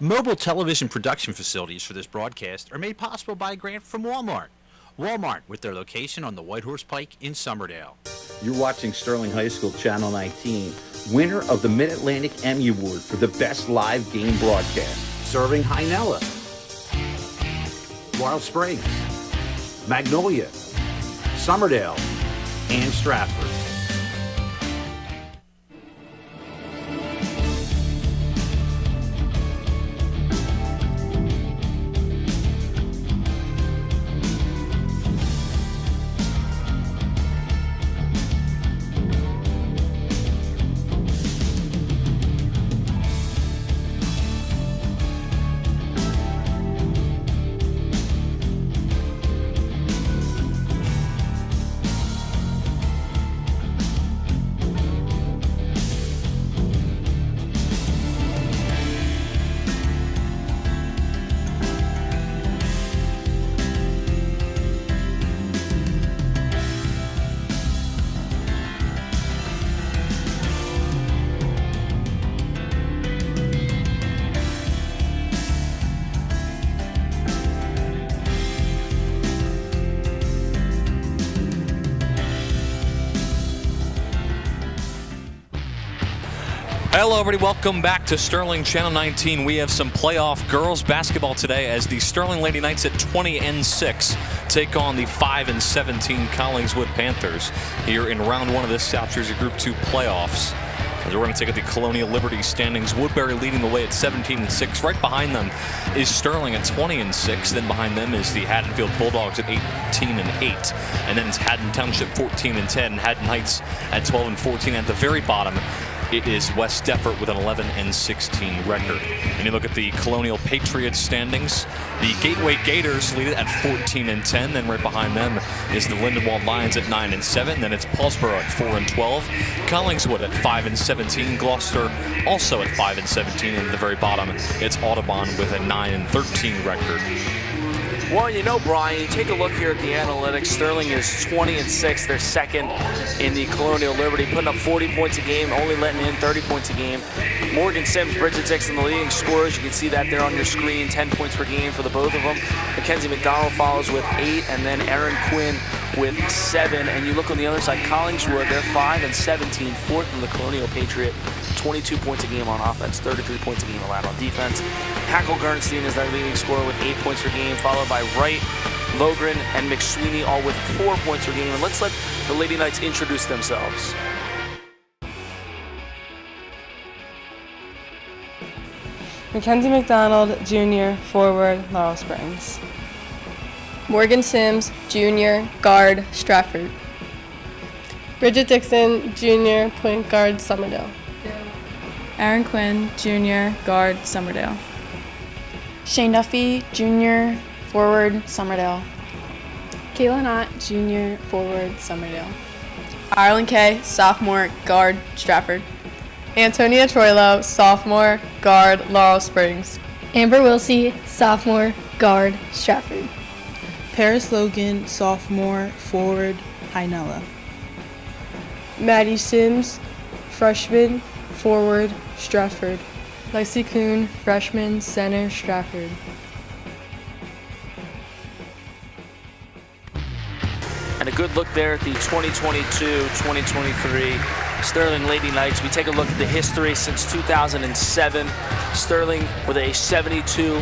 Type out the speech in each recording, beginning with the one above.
Mobile television production facilities for this broadcast are made possible by a grant from Walmart. Walmart, with their location on the White Horse Pike in Somerdale. You're watching Sterling High School Channel 19, winner of the Mid-Atlantic Emmy Award for the Best Live Game Broadcast. Serving Hynella, Laurel Springs, Magnolia, Somerdale, and Stratford. Hello everybody, welcome back to Sterling Channel 19. We have some playoff girls basketball today as the Sterling Lady Knights at 20-6 take on the 5-17 Collingswood Panthers here in round one of this South Jersey Group 2 playoffs. As we're going to take at the Colonial Liberty standings. Woodbury leading the way at 17-6. Right behind them is Sterling at 20-6. Then behind them is the Haddonfield Bulldogs at 18-8. And then it's Haddon Township 14-10. Haddon Heights at 12-14. At the very bottom, it is West Deffert with an 11-16 record. And you look at the Colonial Patriots standings. The Gateway Gators lead it at 14-10. Then right behind them is the Lindenwold Lions at 9-7. Then it's Paulsboro at 4-12. Collingswood at 5-17. Gloucester also at 5-17. And at the very bottom, it's Audubon with a 9-13 record. Well, you know, Brian, you take a look here at the analytics. Sterling is 20-6. They're second in the Colonial Liberty, putting up 40 points a game, only letting in 30 points a game. Morgan Sims, Bridget Dixon, the leading scorers. You can see that there on your screen, 10 points per game for the both of them. Mackenzie McDonald follows with 8, and then Erin Quinn with 7. And you look on the other side, Collingswood, they're 5-17, fourth in the Colonial Patriot. 22 points a game on offense, 33 points a game allowed on defense. Hackle Gernstein is their leading scorer with 8 points per game, followed by Wright, Logren, and McSweeney, all with 4 points per game. And let's let the Lady Knights introduce themselves. Mackenzie McDonald, Jr., forward, Laurel Springs. Morgan Sims, Jr., guard, Stratford. Bridget Dixon, Jr., point guard, Somerdale. Erin Quinn, Jr., guard, Somerdale. Shane Duffy, Jr., forward, Somerdale. Kayla Knott, Jr., forward, Somerdale. Ireland Kay, sophomore, guard, Stratford. Antonia Troilo, sophomore, guard, Laurel Springs. Amber Wilsey, sophomore, guard, Stratford. Paris Logan, sophomore, forward, Hynella. Maddie Sims, freshman, forward, Stratford. Lacey Kuhn, freshman, center, Stratford. And a good look there at the 2022-2023 Sterling Lady Knights. We take a look at the history since 2007. Sterling with a 72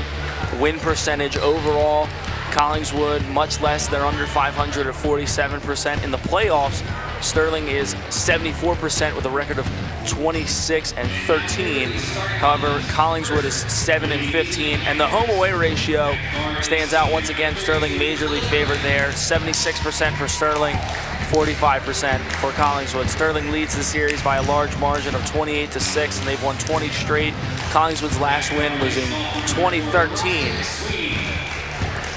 win percentage overall. Collingswood, much less. They're under 500 at 47%. In the playoffs, Sterling is 74% with a record of 26-13. However, Collingswood is 7-15, and the home-away ratio stands out once again. Sterling majorly favored there, 76% for Sterling, 45% for Collingswood. Sterling leads the series by a large margin of 28-6, and they've won 20 straight. Collingswood's last win was in 2013.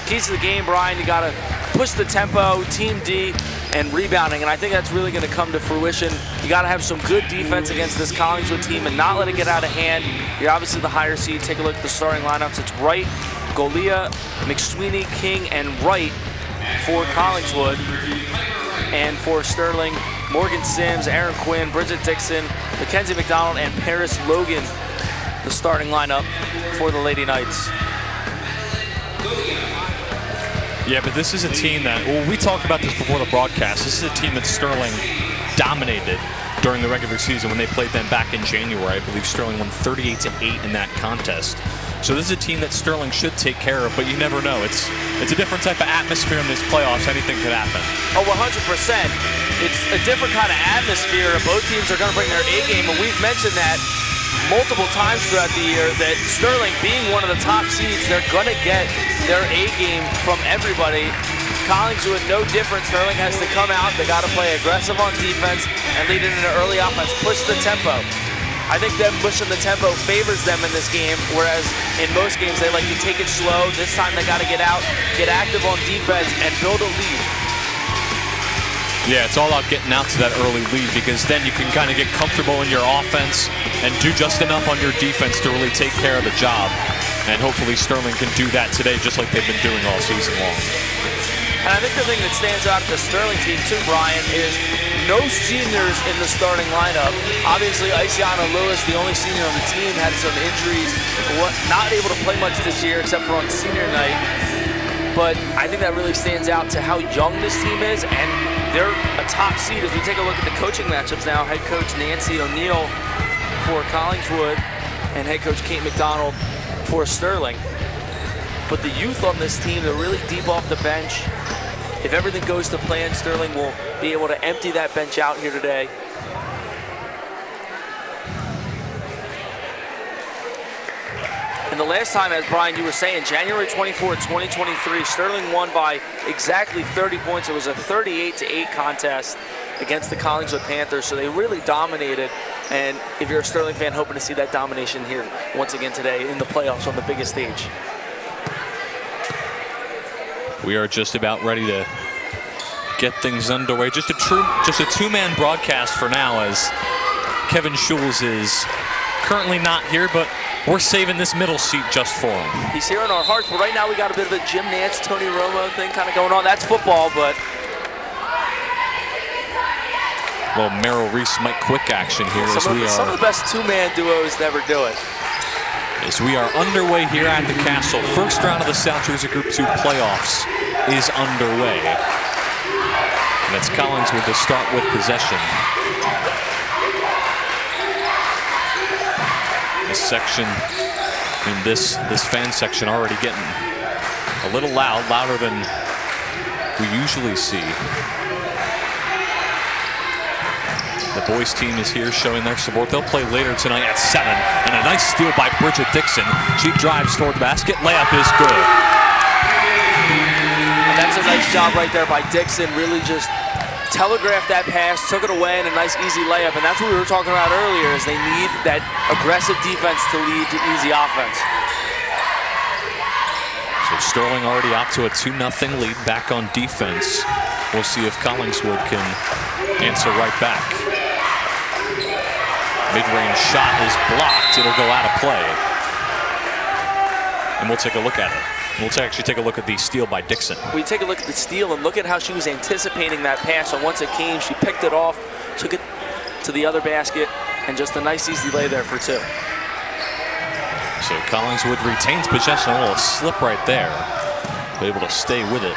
Keys to the game, Brian, you got to push the tempo, team D, and rebounding, and I think that's really going to come to fruition. You got to have some good defense against this Collingswood team and not let it get out of hand. You're obviously the higher seed. Take a look at the starting lineups. It's Wright, Golia, McSweeney, King, and Wright for Collingswood. And for Sterling, Morgan Sims, Erin Quinn, Bridget Dixon, Mackenzie McDonald, and Paris Logan. the starting lineup for the Lady Knights. Yeah, but this is a team that, well, we talked about this before the broadcast. This is a team that Sterling dominated during the regular season when they played them back in January. I believe Sterling won 38-8 in that contest. So this is a team that Sterling should take care of, but you never know. It's a different type of atmosphere in this playoffs. Anything could happen. Oh, 100%. It's a different kind of atmosphere. Both teams are going to bring their A game, and we've mentioned that multiple times throughout the year, that Sterling, being one of the top seeds, they're going to get their A game from everybody. Collingswood, no different. Sterling has to come out. They got to play aggressive on defense and lead it into early offense. Push the tempo. I think them pushing the tempo favors them in this game, whereas in most games they like to take it slow. This time they got to get out, get active on defense, and build a lead. Yeah, it's all about getting out to that early lead, because then you can kind of get comfortable in your offense and do just enough on your defense to really take care of the job. And hopefully Sterling can do that today, just like they've been doing all season long. And I think the thing that stands out at the Sterling team too, Brian, is no seniors in the starting lineup. Obviously, Isiana Lewis, the only senior on the team, had some injuries, not able to play much this year except for on senior night. But I think that really stands out to how young this team is, and they're a top seed. As we take a look at the coaching matchups now, head coach Nancy O'Neill for Collingswood and head coach Kate McDonald for Sterling. But the youth on this team, they're really deep off the bench. If everything goes to plan, Sterling will be able to empty that bench out here today. And the last time, as Brian, you were saying, January 24, 2023, Sterling won by exactly 30 points. It was a 38-8 contest against the Collingswood Panthers, so they really dominated. And if you're a Sterling fan, hoping to see that domination here once again today in the playoffs on the biggest stage. We are just about ready to get things underway. Just a two-man broadcast for now, as Kevin Schulz is currently not here, but we're saving this middle seat just for him. He's here in our hearts, but right now we got a bit of a Jim Nance, Tony Romo thing kind of going on. That's football, but well, Merrill Reese, Mike Quick action here some of the best two-man duos never do it. As we are underway here at the Castle. First round of the South Jersey Group 2 playoffs is underway. And it's Collingswood to start with possession. This section, this fan section already getting a little loud, louder than we usually see. The boys team is here showing their support. They'll play later tonight at 7. And a nice steal by Bridget Dixon. She drives toward the basket. Layup is good. And that's a nice job right there by Dixon. Really just telegraphed that pass, took it away, and a nice easy layup. And that's what we were talking about earlier, is they need that aggressive defense to lead to easy offense. So Sterling already out to a 2-0 lead, back on defense. We'll see if Collingswood can answer right back. Mid-range shot is blocked. It'll go out of play. And we'll take a look at it. We'll actually take a look at the steal by Dixon. We take a look at the steal and look at how she was anticipating that pass. And once it came, she picked it off, took it to the other basket, and just a nice easy lay there for 2. So Collingswood retains possession. A little slip right there. But able to stay with it.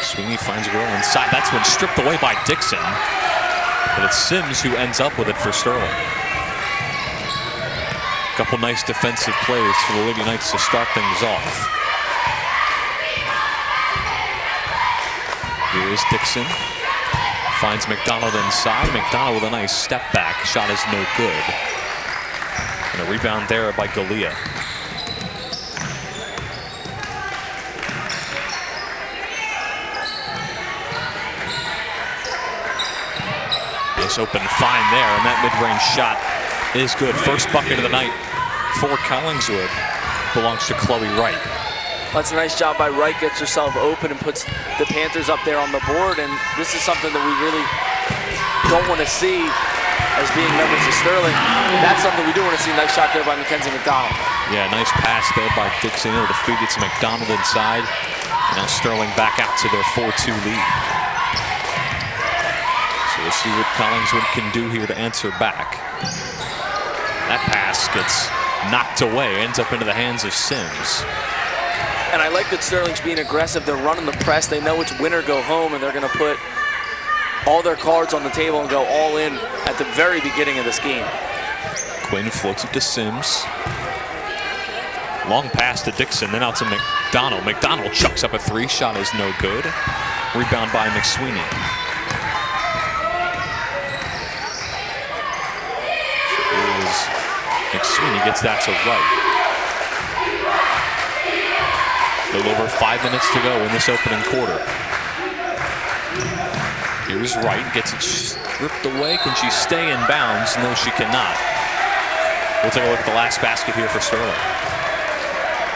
Sweeney finds a girl inside. That's been stripped away by Dixon. But it's Sims who ends up with it for Sterling. A couple nice defensive plays for the Lady Knights to start things off. Here is Dixon. Finds McDonald inside. McDonald with a nice step back. Shot is no good. And a rebound there by Galea. Open fine there, and that mid-range shot is good. First bucket of the night for Collingswood belongs to Chloe Wright. That's a nice job by Wright. Gets herself open and puts the Panthers up there on the board, and this is something that we really don't want to see as being members of Sterling. That's something we do want to see. Nice shot there by Mackenzie McDonald. Yeah, nice pass there by Dixon. Able to feed it to McDonald inside. And now Sterling back out to their 4-2 lead. We'll see what Collingswood can do here to answer back. That pass gets knocked away, ends up into the hands of Sims. And I like that Sterling's being aggressive. They're running the press. They know it's win or go home, and they're going to put all their cards on the table and go all in at the very beginning of this game. Quinn floats it to Sims. Long pass to Dixon, then out to McDonald. McDonald chucks up a three. Shot is no good. Rebound by McSweeney. McSweeney gets that to Wright. A little over 5 minutes to go in this opening quarter. Here's Wright, gets it stripped away. Can she stay in bounds? No, she cannot. We'll take a look at the last basket here for Sterling.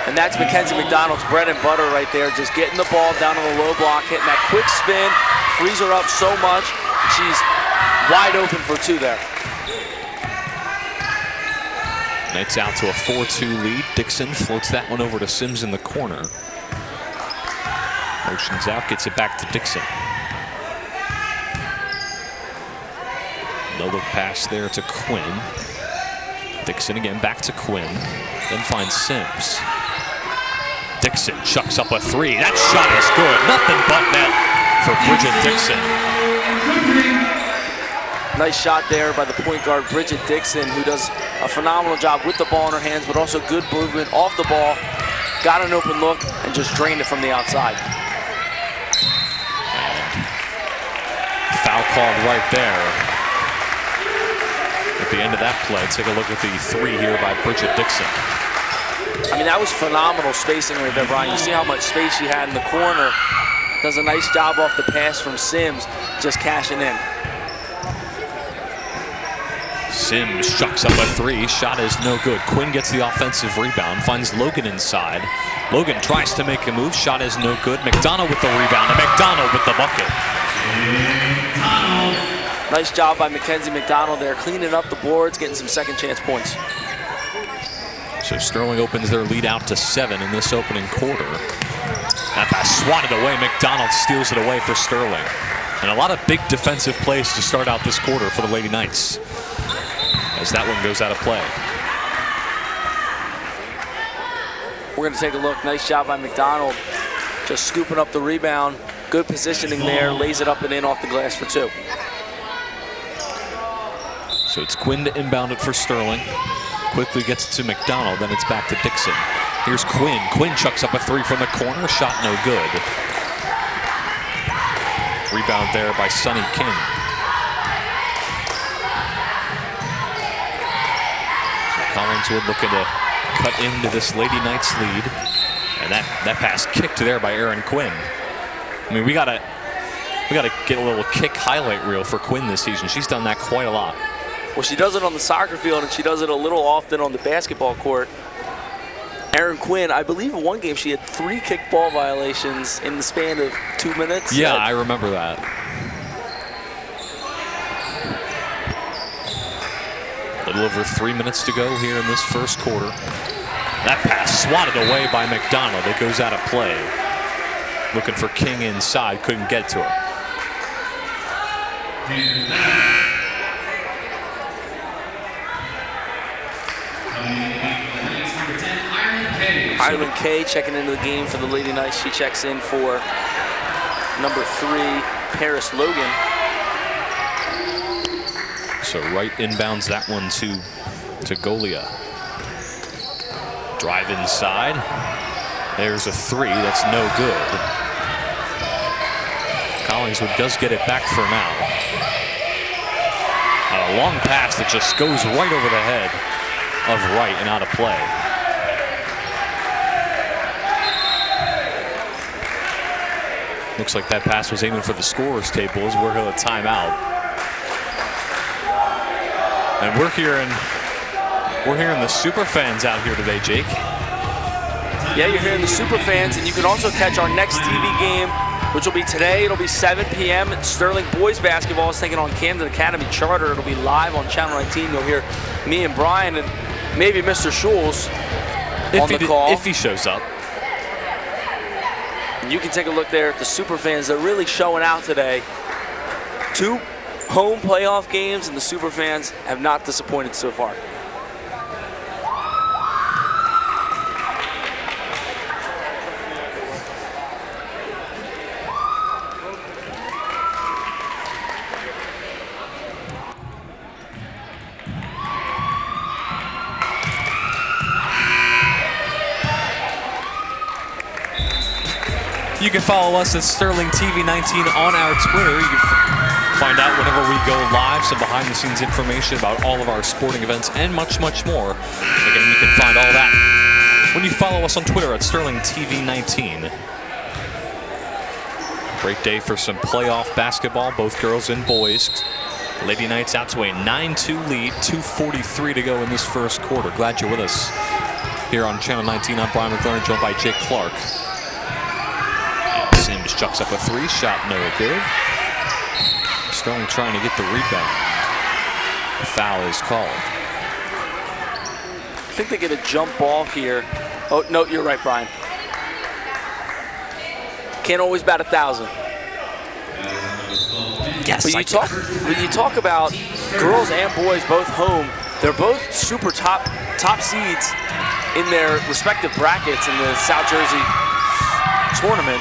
And that's Mackenzie McDonald's bread and butter right there. Just getting the ball down on the low block, hitting that quick spin, frees her up so much. She's wide open for two there. Knights out to a 4-2 lead. Dixon floats that one over to Sims in the corner. Motions out, gets it back to Dixon. No look pass there to Quinn. Dixon again back to Quinn. Then finds Sims. Dixon chucks up a three. That shot is good. Nothing but net for Bridget Dixon. Nice shot there by the point guard, Bridget Dixon, who does a phenomenal job with the ball in her hands, but also good movement off the ball. Got an open look and just drained it from the outside. And foul called right there. At the end of that play, take a look at the three here by Bridget Dixon. I mean, that was phenomenal spacing right there, Brian. You see how much space she had in the corner. Does a nice job off the pass from Sims, just cashing in. Sims chucks up a three. Shot is no good. Quinn gets the offensive rebound, finds Logan inside. Logan tries to make a move. Shot is no good. McDonald with the rebound, and McDonald with the bucket. Nice job by Mackenzie McDonald there, cleaning up the boards, getting some second chance points. So Sterling opens their lead out to 7 in this opening quarter. That pass swatted away. McDonald steals it away for Sterling. And a lot of big defensive plays to start out this quarter for the Lady Knights, as that one goes out of play. We're going to take a look. Nice job by McDonald, just scooping up the rebound. Good positioning there, lays it up and in off the glass for two. So it's Quinn to inbound it for Sterling. Quickly gets it to McDonald, then it's back to Dixon. Here's Quinn. Quinn chucks up a three from the corner. Shot no good. Rebound there by Sunny King. So Collingswood looking to cut into this Lady Knights lead. And that pass kicked there by Erin Quinn. I mean, we gotta get a little kick highlight reel for Quinn this season. She's done that quite a lot. Well, she does it on the soccer field, and she does it a little often on the basketball court. Erin Quinn, I believe in one game she had 3 kickball violations in the span of 2 minutes. Yeah, I remember that. A little over 3 minutes to go here in this first quarter. That pass swatted away by McDonald. It goes out of play. Looking for King inside, couldn't get to her. Ireland Kay checking into the game for the Lady Knights. She checks in for number 3, Paris Logan. So Wright inbounds that one to Golia. Drive inside. There's a three. That's no good. Collingswood does get it back for now. A long pass that just goes right over the head of Wright and out of play. Looks like that pass was aiming for the scorer's table as we're going to timeout. And we're hearing the super fans out here today, Jake. Yeah, you're hearing the super fans, and you can also catch our next TV game, which will be today. It'll be 7 p.m. Sterling boys basketball is taking on Camden Academy Charter. It'll be live on Channel 19. You'll hear me and Brian and maybe Mr. Schulz on the call. If he shows up. You can take a look there at the super fans. They're really showing out today. 2 home playoff games, and the super fans have not disappointed so far. You can follow us at Sterling TV 19 on our Twitter. You can find out whenever we go live, some behind-the-scenes information about all of our sporting events and much, much more. Again, you can find all that when you follow us on Twitter at Sterling TV 19. Great day for some playoff basketball, both girls and boys. Lady Knights out to a 9-2 lead, 2:43 to go in this first quarter. Glad you're with us here on Channel 19. I'm Brian McLaren, joined by Jake Clark. And Sims chucks up a three, shot no good. Sterling trying to get the rebound. The foul is called. I think they get a jump ball here. Oh, no, you're right, Brian. Can't always bat 1,000. Yes, But when you talk about girls and boys both home, they're both super top seeds in their respective brackets in the South Jersey tournament.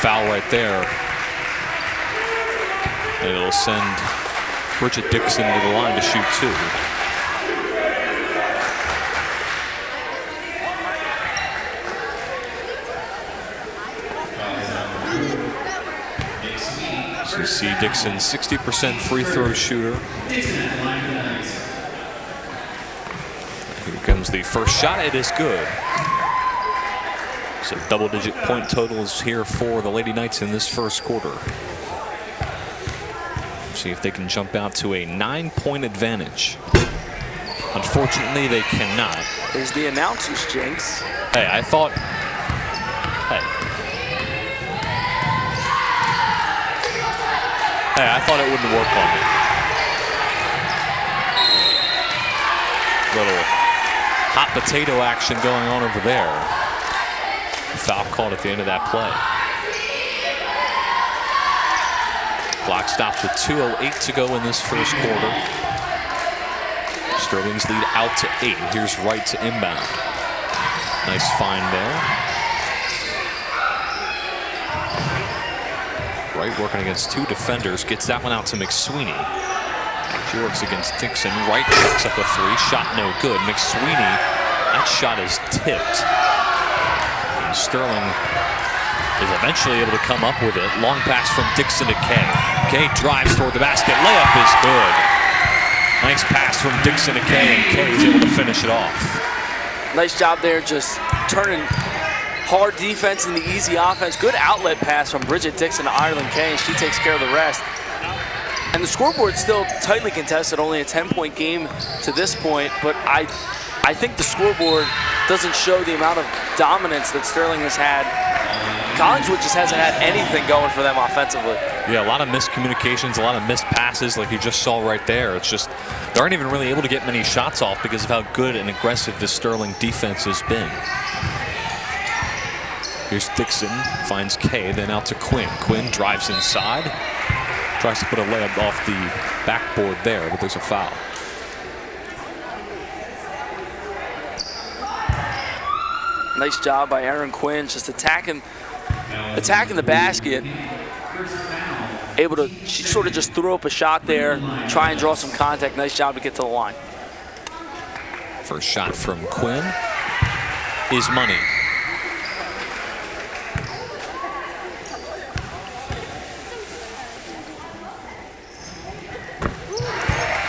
Foul right there. And it'll send Bridget Dixon to the line to shoot two. So you see Dixon, 60% free throw shooter. Here comes the first shot. It is good. So double-digit point totals here for the Lady Knights in this first quarter. See if they can jump out to a 9-point advantage. Unfortunately, they cannot. There's the announcer's jinx. Hey, I thought. Hey, I thought it wouldn't work on me. Little hot potato action going on over there. Foul called at the end of that play. Clock stops with 2:08 to go in this first quarter. Sterling's lead out to 8. Here's Wright to inbound. Nice find there. Wright working against two defenders, gets that one out to McSweeney. She works against Dixon. Wright chucks up a three, shot no good. McSweeney, that shot is tipped. And Sterling is eventually able to come up with it. Long pass from Dixon to Kay. Kay drives toward the basket. Layup is good. Nice pass from Dixon to Kay, and Kay is able to finish it off. Nice job there, just turning hard defense into easy offense. Good outlet pass from Bridget Dixon to Ireland Kay, and she takes care of the rest. And the scoreboard's still tightly contested, only a 10-point game to this point, but I think the scoreboard doesn't show the amount of dominance that Sterling has had. Collingswood just hasn't had anything going for them offensively. Yeah, a lot of miscommunications, a lot of missed passes like you just saw right there. It's just, they aren't even really able to get many shots off because of how good and aggressive this Sterling defense has been. Here's Dixon, finds Kay, then out to Quinn. Quinn drives inside, tries to put a layup off the backboard there, but there's a foul. Nice job by Aaron Quinn, just attacking the basket. She sort of just threw up a shot there, try and draw some contact. Nice job to get to the line. First shot from Quinn is money.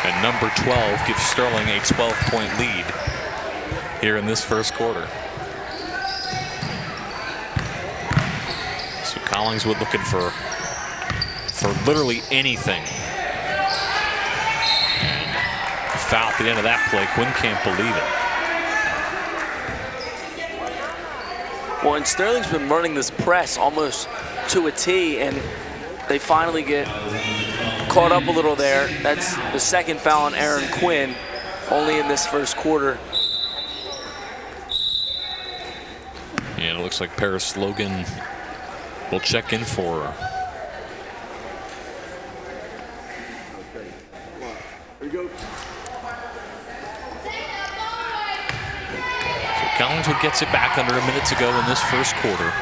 And number 12 gives Sterling a 12-point lead here in this first quarter. So Collingswood looking for literally anything. And foul at the end of that play. Quinn can't believe it. Well, and Sterling's been running this press almost to a T, and they finally get caught up a little there. That's the second foul on Aaron Quinn, only in this first quarter. And it looks like Paris Logan will check in for her. So Collingswood gets it back under a minute to go in this first quarter.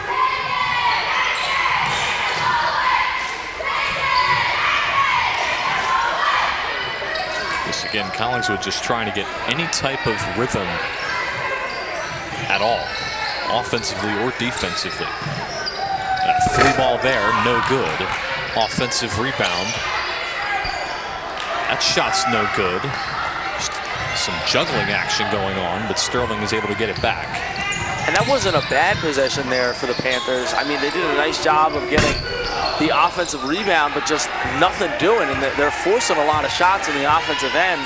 This again, Collingswood just trying to get any type of rhythm at all. offensively or defensively. And a 3-ball there, no good. Offensive rebound. That shot's no good. Just some juggling action going on, but Sterling is able to get it back. And that wasn't a bad possession there for the Panthers. I mean, they did a nice job of getting the offensive rebound, but just nothing doing. And they're forcing a lot of shots in the offensive end.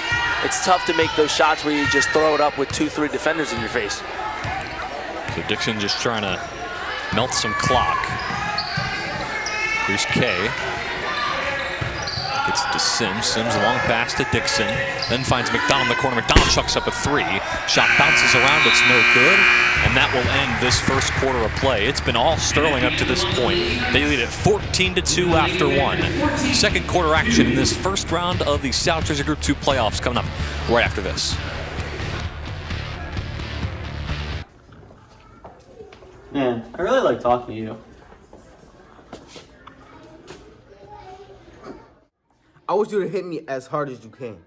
It's tough to make those shots where you just throw it up with 2-3 defenders in your face. So Dixon just trying to melt some clock. Here's Kay. Gets it to Sims. Sims long pass to Dixon. Then finds McDonald in the corner. McDonald chucks up a 3. Shot bounces around. It's no good. And that will end this first quarter of play. It's been all Sterling up to this point. They lead at 14-2 after 1. Second quarter action in this first round of the South Jersey Group 2 playoffs coming up right after this. Man, I really like talking to you. I want you to hit me as hard as you can.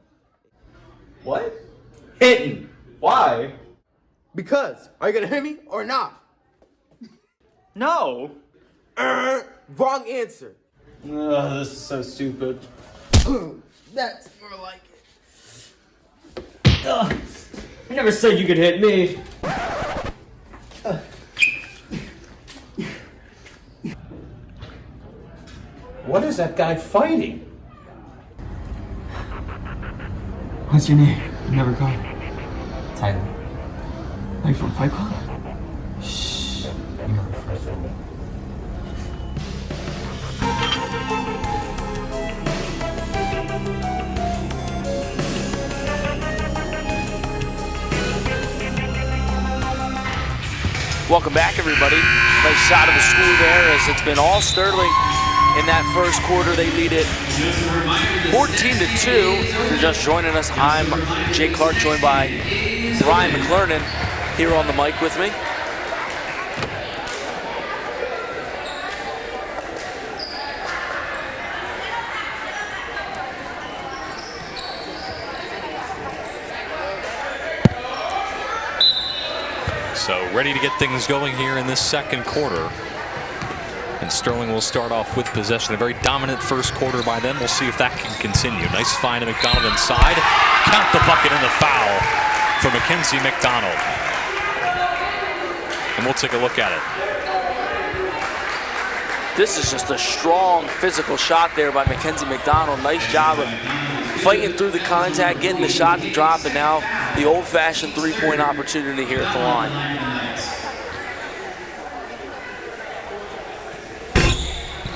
What? Hit me. Why? Because. Are you gonna hit me or not? No. Wrong answer. This is so stupid. That's more like it. I never said you could hit me. What is that guy fighting? What's your name? I never called. Tyler. Are you from Fight Club? Shh. You know the first one. Welcome back, everybody. Nice shot of the school there as it's been all Sterling in that first quarter. They lead it 14-2. If you're just joining us, I'm Jake Clark, joined by Brian McClernand here on the mic with me. So ready to get things going here in this second quarter. And Sterling will start off with possession. A very dominant first quarter by them. We'll see if that can continue. Nice find to McDonald inside. Count the bucket and the foul for Mackenzie McDonald. And we'll take a look at it. This is just a strong physical shot there by Mackenzie McDonald. Nice job of fighting through the contact, getting the shot to drop, and now the old-fashioned three-point opportunity here at the line.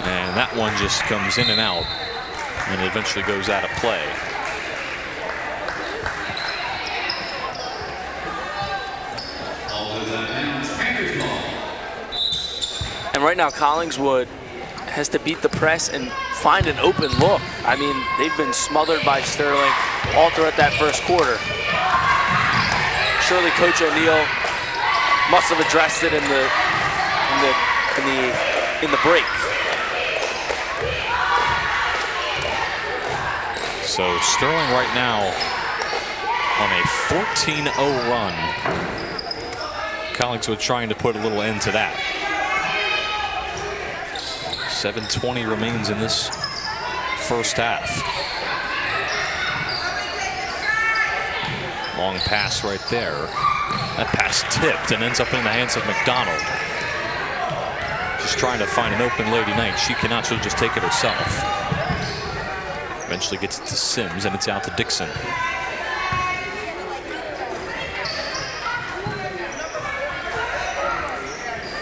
And that one just comes in and out and eventually goes out of play. And right now, Collingswood has to beat the press and find an open look. I mean, they've been smothered by Sterling all throughout that first quarter. Surely Coach O'Neill must have addressed it in the break. So Sterling right now on a 14-0 run. Collingswood trying to put a little end to that. 7:20 remains in this first half. Long pass right there. That pass tipped and ends up in the hands of McDonald. Just trying to find an open Lady Knight. She cannot, she'll just take it herself. Eventually gets it to Sims, and it's out to Dixon.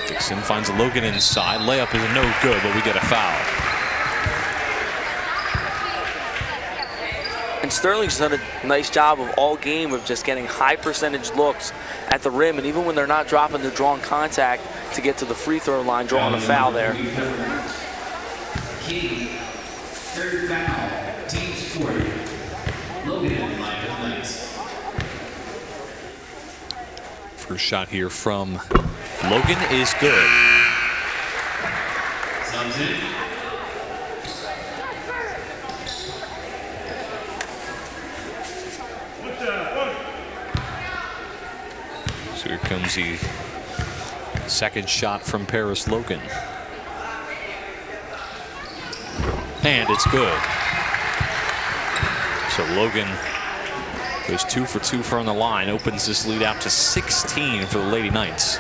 Dixon finds Logan inside. Layup is no good, but we get a foul. And Sterling's done a nice job of all game of just getting high percentage looks at the rim, and even when they're not dropping, they're drawing contact to get to the free throw line, drawing a foul there. Key, third foul, team scored. Logan, line of lights. First shot here from Logan is good. So here comes the Second shot from Paris Logan. And it's good. So Logan goes 2 for 2 from the line, opens this lead out to 16 for the Lady Knights.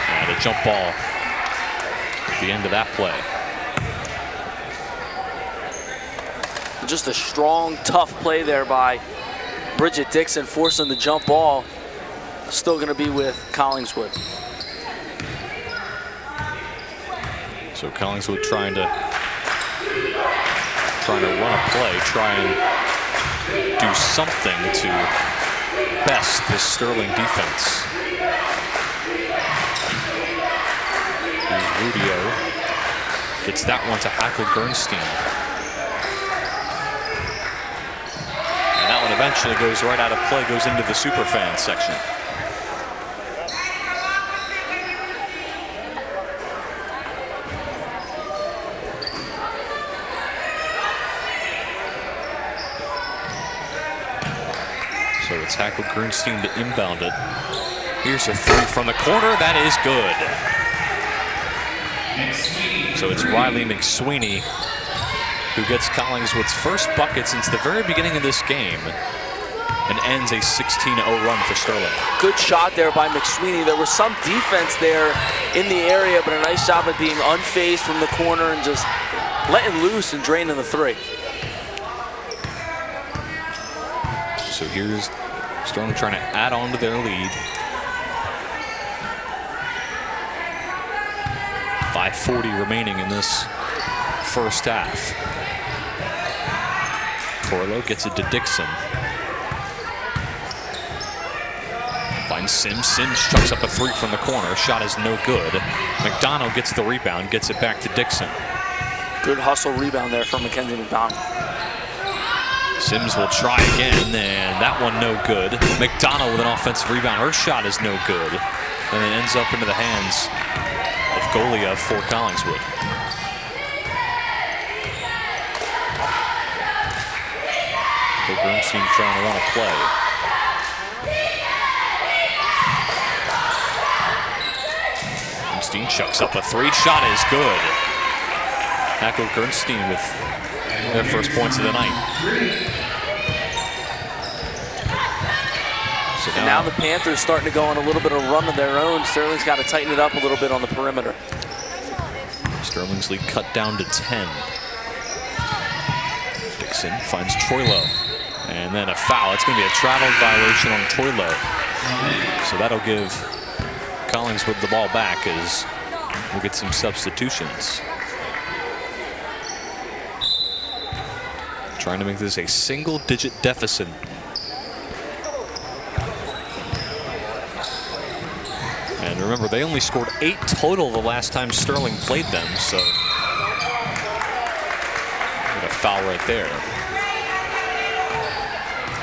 And a jump ball at the end of that play. Just a strong, tough play there by Bridget Dixon, forcing the jump ball. Still going to be with Collingswood. So Collingswood trying to run a play, try and do something to best this Sterling defense. Here's Rudio. Gets that one to Hackle Gernstein. And that one eventually goes right out of play, goes into the Superfan section. So it's Hackle Gernstein to inbound it. Here's a 3 from the corner. That is good. So it's Riley McSweeney who gets Collingswood's first bucket since the very beginning of this game and ends a 16-0 run for Sterling. Good shot there by McSweeney. There was some defense there in the area, but a nice job of being unfazed from the corner and just letting loose and draining the 3. So here's Sterling trying to add on to their lead. 5:40 remaining in this first half. Torlo gets it to Dixon. Finds Sims. Sims chucks up a 3 from the corner. Shot is no good. McDonald gets the rebound, gets it back to Dixon. Good hustle rebound there from Mackenzie McDonald. Sims will try again, and that one no good. McDonald with an offensive rebound. Her shot is no good. And it ends up into the hands of Golia for Collingswood. Bernstein trying to run a play. Bernstein chucks up a 3. Shot is good. Hackle Gernstein with their first points of the night. So now the Panthers starting to go on a little bit of run of their own. Sterling's got to tighten it up a little bit on the perimeter. Sterling's lead cut down to 10. Dixon finds Troilo. And then a foul. It's going to be a travel violation on Troilo. So that'll give Collingswood the ball back as we'll get some substitutions. Trying to make this a single-digit deficit. And remember, they only scored 8 total the last time Sterling played them, so got a foul right there.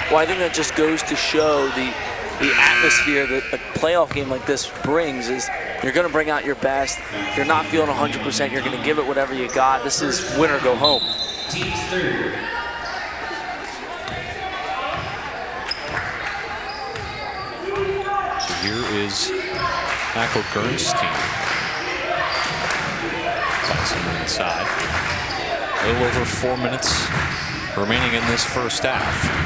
Well, I think that just goes to show the atmosphere that a playoff game like this brings is you're going to bring out your best. If you're not feeling 100%, you're going to give it whatever you got. This is win or go home. Team's third. So here is Hackle Gernstein. Finds someone inside. A little over 4 minutes remaining in this first half.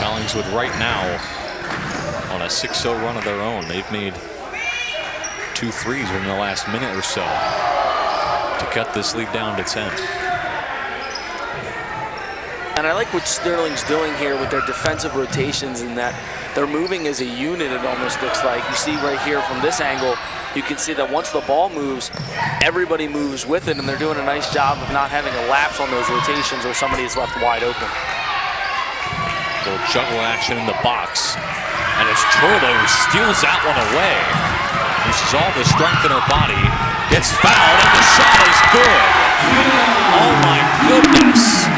Collingswood right now on a 6-0 run of their own. They've made 2 threes in the last minute or so to cut this lead down to 10. And I like what Sterling's doing here with their defensive rotations in that they're moving as a unit, it almost looks like. You see right here from this angle, you can see that once the ball moves, everybody moves with it, and they're doing a nice job of not having a lapse on those rotations or somebody is left wide open. Little juggle action in the box. And as Troilo steals that one away, uses all the strength in her body, gets fouled, and the shot is good. Oh my goodness.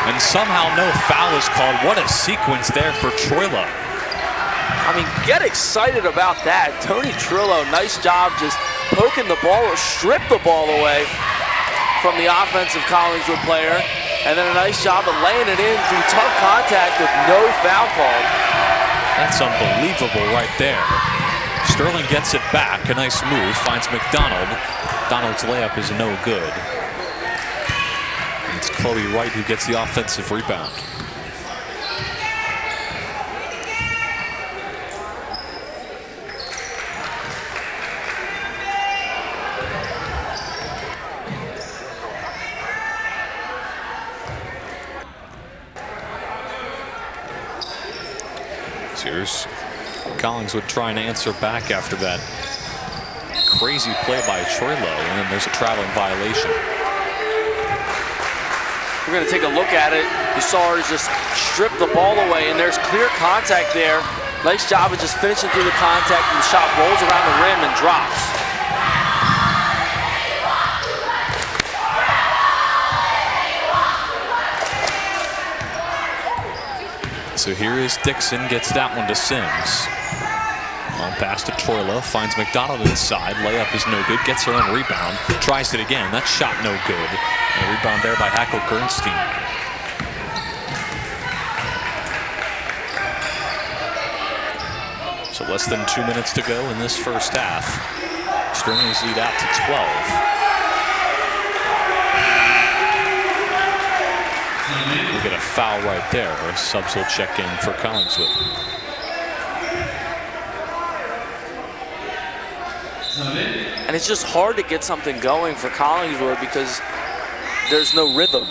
And somehow no foul is called. What a sequence there for Troilo. I mean, get excited about that. Tony Trillo, nice job just poking the ball or strip the ball away from the offensive Collingswood player. And then a nice job of laying it in through tough contact with no foul called. That's unbelievable right there. Sterling gets it back. A nice move. Finds McDonald. Donald's layup is no good. And it's Chloe Wright who gets the offensive rebound. Here's Collingswood trying to answer back after that crazy play by Troilo, and then there's a traveling violation. We're going to take a look at it. You saw her just strip the ball away, and there's clear contact there. Nice job of just finishing through the contact, and the shot rolls around the rim and drops. So here is Dixon, gets that one to Sims. Long pass to Troilo, finds McDonald inside. Layup is no good, gets her own rebound. Tries it again, that shot no good. And a rebound there by Hackle Gernstein. So less than 2 minutes to go in this first half. Sterling's lead out to 12. We'll get a foul right there. Subs will check in for Collingswood. And it's just hard to get something going for Collingswood because there's no rhythm.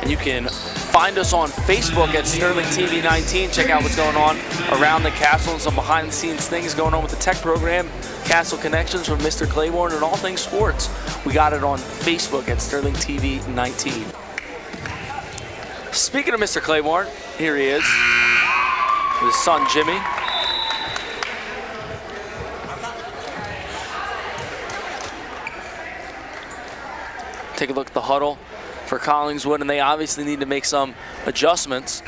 And you can find us on Facebook at Sterling TV 19. Check out what's going on around the castle and some behind the scenes things going on with the tech program, Castle Connections from Mr. Claiborne, and all things sports. We got it on Facebook at Sterling TV 19. Speaking of Mr. Claiborne, here he is with his son Jimmy. Take a look at the huddle for Collingswood, and they obviously need to make some adjustments.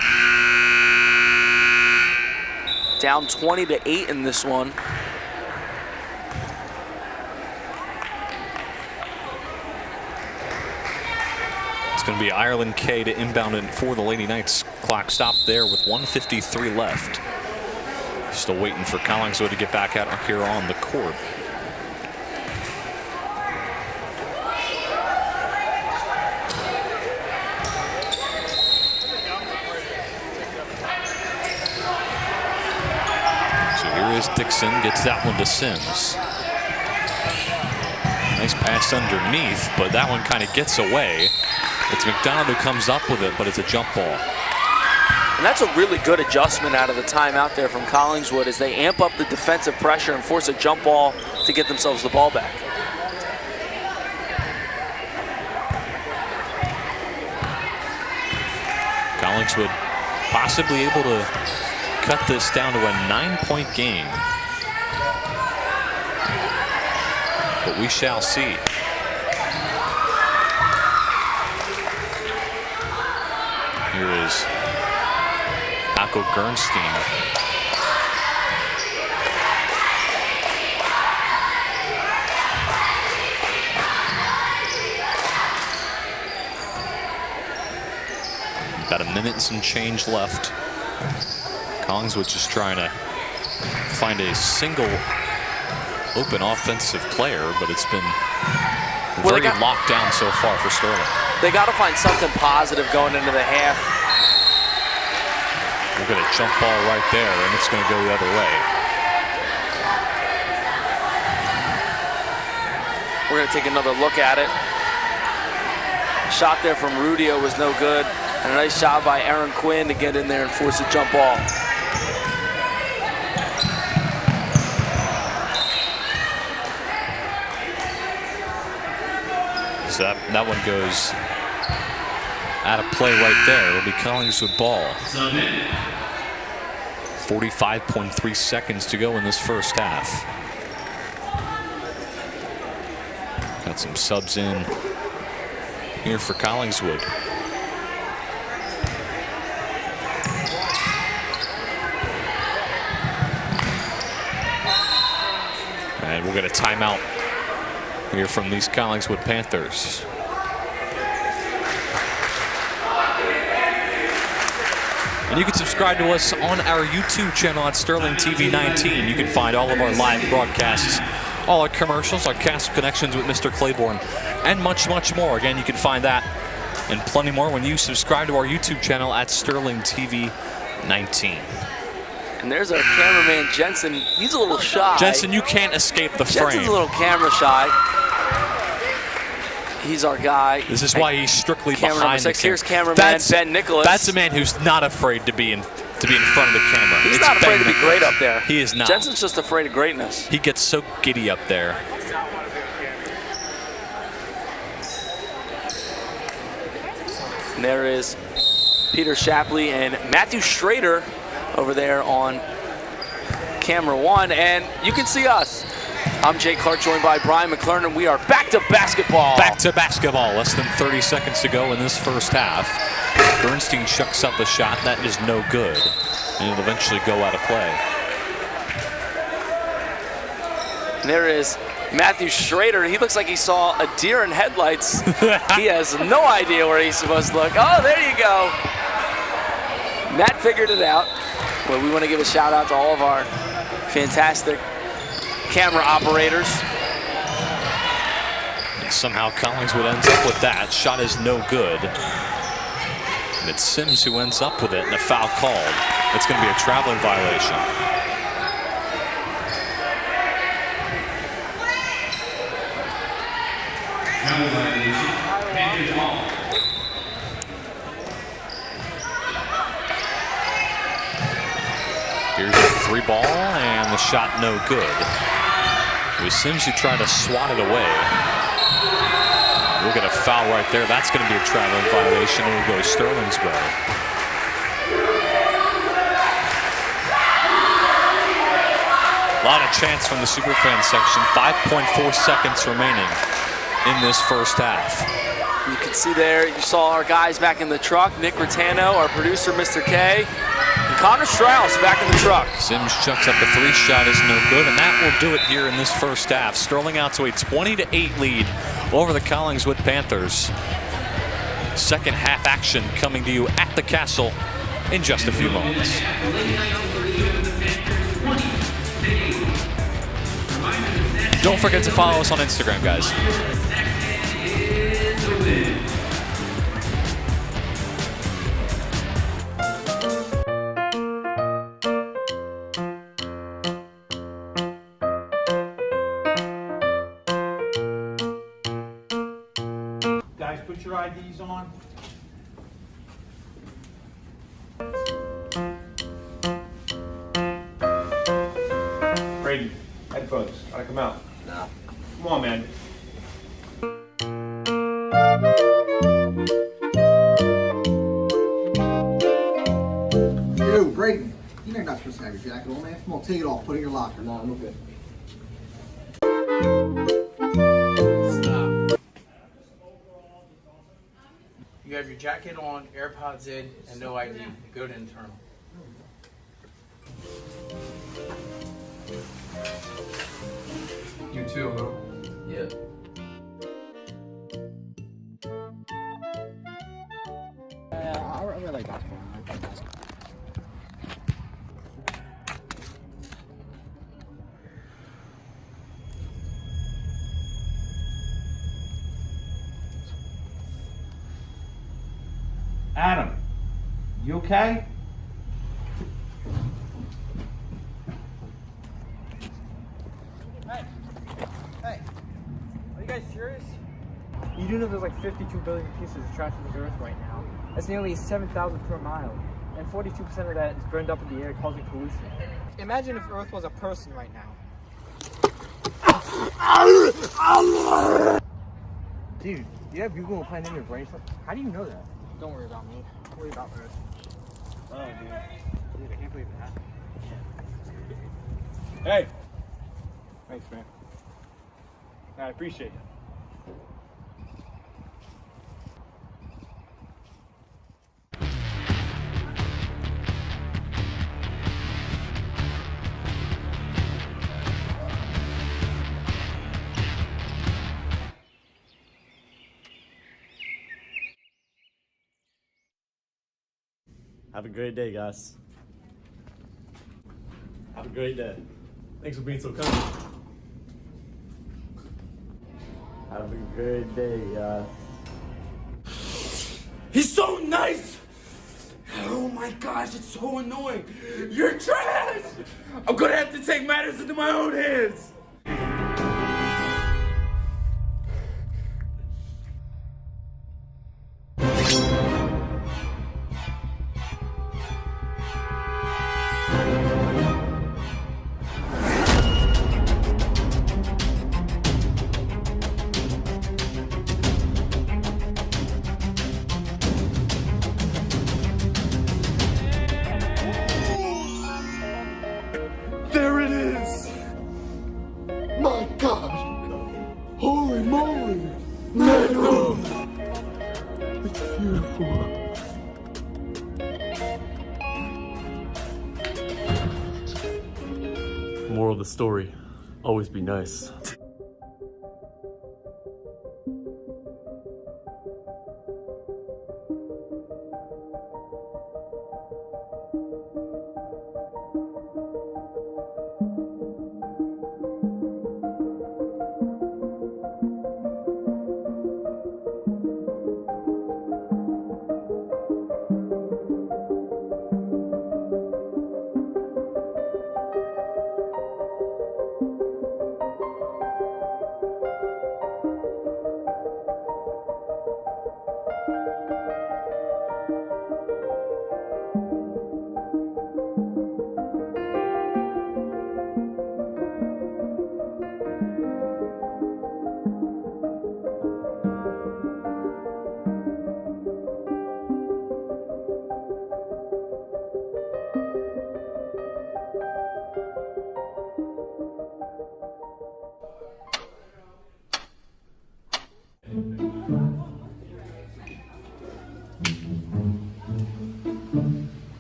Down 20-8 in this one. It's going to be Ireland K to inbound it for the Lady Knights. Clock stopped there with 1:53 left. Still waiting for Collingswood to get back out here on the court. Dixon gets that one to Sims. Nice pass underneath, but that one kind of gets away. It's McDonald who comes up with it, but it's a jump ball. And that's a really good adjustment out of the timeout there from Collingswood as they amp up the defensive pressure and force a jump ball to get themselves the ball back. Collingswood possibly able to cut this down to a 9-point game. But we shall see. Here is Hackle Gernstein. About a minute and some change left. Collingswood just trying to find a single open offensive player, but it's been very locked down so far for Sterling. They got to find something positive going into the half. We'll get a jump ball right there, and it's going to go the other way. We're going to take another look at it. Shot there from Rudio was no good, and a nice job by Aaron Quinn to get in there and force a jump ball. So that one goes out of play right there. It'll be Collingswood ball. 45.3 seconds to go in this first half. Got some subs in here for Collingswood. we'll get a timeout here from these Collingswood Panthers. And you can subscribe to us on our YouTube channel at Sterling TV 19. You can find all of our live broadcasts, all our commercials, our cast connections with Mr. Claiborne, and much, much more. Again, you can find that and plenty more when you subscribe to our YouTube channel at Sterling TV 19. And there's our cameraman, Jensen. He's a little shy. Jensen, you can't escape the frame. Jensen's a little camera shy. He's our guy. This is why he's strictly camera behind number 6. the camera. Here's cameraman Ben Nicholas. That's a man who's not afraid to be in front of the camera. He's not afraid to be great up there. He is not. Jensen's just afraid of greatness. He gets so giddy up there. And there is Peter Shapley and Matthew Schrader over there on camera 1, and you can see us. I'm Jay Clark, joined by Brian McClernand. We are back to basketball. Back to basketball. Less than 30 seconds to go in this first half. Bernstein chucks up the shot. That is no good, and it'll eventually go out of play. And there is Matthew Schrader. He looks like he saw a deer in headlights. He has no idea where he's supposed to look. Oh, there you go. Matt figured it out. Well, we want to give a shout out to all of our fantastic camera operators. And somehow Collingswood ends up with that. Shot is no good. And it's Sims who ends up with it, and a foul called. It's going to be a traveling violation. Here's a 3 ball, and the shot no good. It was Sims who tried to swat it away. We'll get a foul right there. That's going to be a traveling violation, and we'll go Sterling's way. A lot of chance from the Superfan section. 5.4 seconds remaining in this first half. You can see there, you saw our guys back in the truck. Nick Rotano, our producer, Mr. K, and Connor Strauss back in the truck. Sims chucks up a 3 shot, is no good, and that will do it here in this first half. Sterling out to a 20-8 lead over the Collingswood Panthers. Second half action coming to you at the Castle in just a few moments. Don't forget to follow us on Instagram, guys. Guys, put your IDs on. Brady, headphones. Gotta come out. No. Come on, man. Yo, Brayden, you're not supposed to have your jacket on, man. Come on, take it off. Put it in your locker. No, I'm good. Stop. You have your jacket on, AirPods in, and no ID. Go to internal. You too, huh? Yeah. I really like basketball. I like basketball. Adam, you okay? Hey, are you guys serious? You do know there's like 52 billion pieces of trash on the earth right now. That's nearly 7,000 per mile. And 42% of that is burned up in the air, causing pollution. Imagine if Earth was a person right now. Dude, you have Google and Plan in your brain. How do you know that? Don't worry about me. Worry about Earth. Oh, dude. I can't believe that. Hey. Thanks, man. I appreciate it. Have a great day, guys. Have a great day. Thanks for being so kind. Have a great day, guys. He's so nice! Oh my gosh, it's so annoying! You're trash! I'm gonna have to take matters into my own hands! There it is! My God! Holy moly! Legroom! It's beautiful. Moral of the story, always be nice.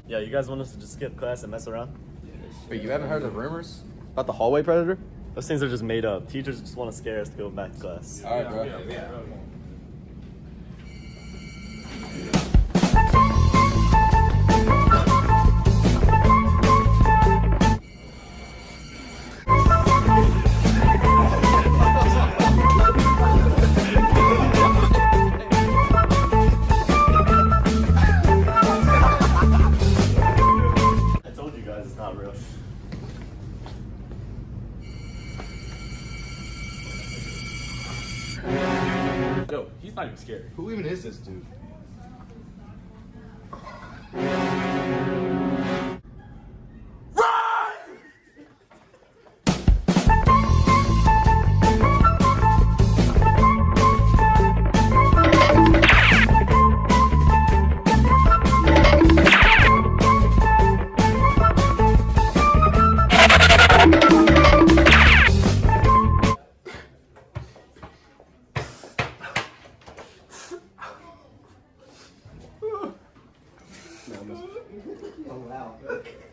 Yeah, you guys want us to just skip class and mess around? Wait, you haven't heard the rumors about the hallway predator? Those things are just made up. Teachers just want to scare us to go back to class. All right, bro. I told you guys it's not real. Yo, he's not even scary. Who even is this dude?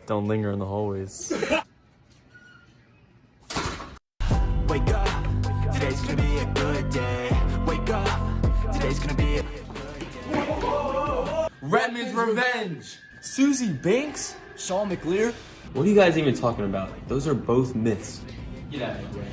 Don't linger in the hallways. Wake up, today's gonna be a good day. Wake up, today's gonna be a... Redmond's Revenge! Susie Banks? Sean McLear? What are you guys even talking about? Those are both myths. Get out of here.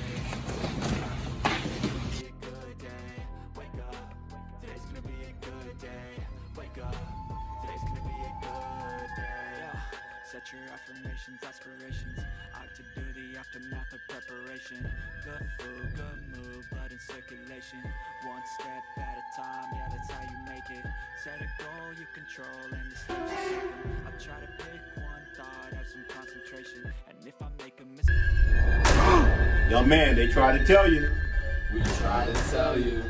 Set your affirmations, aspirations. Out to do the aftermath of preparation. Good food, good mood, blood in circulation. One step at a time, yeah, that's how you make it. Set a goal you control and the steps you take them. I try to pick one thought, have some concentration. And if I make a mistake... Young man, they try to tell you. We try to tell you.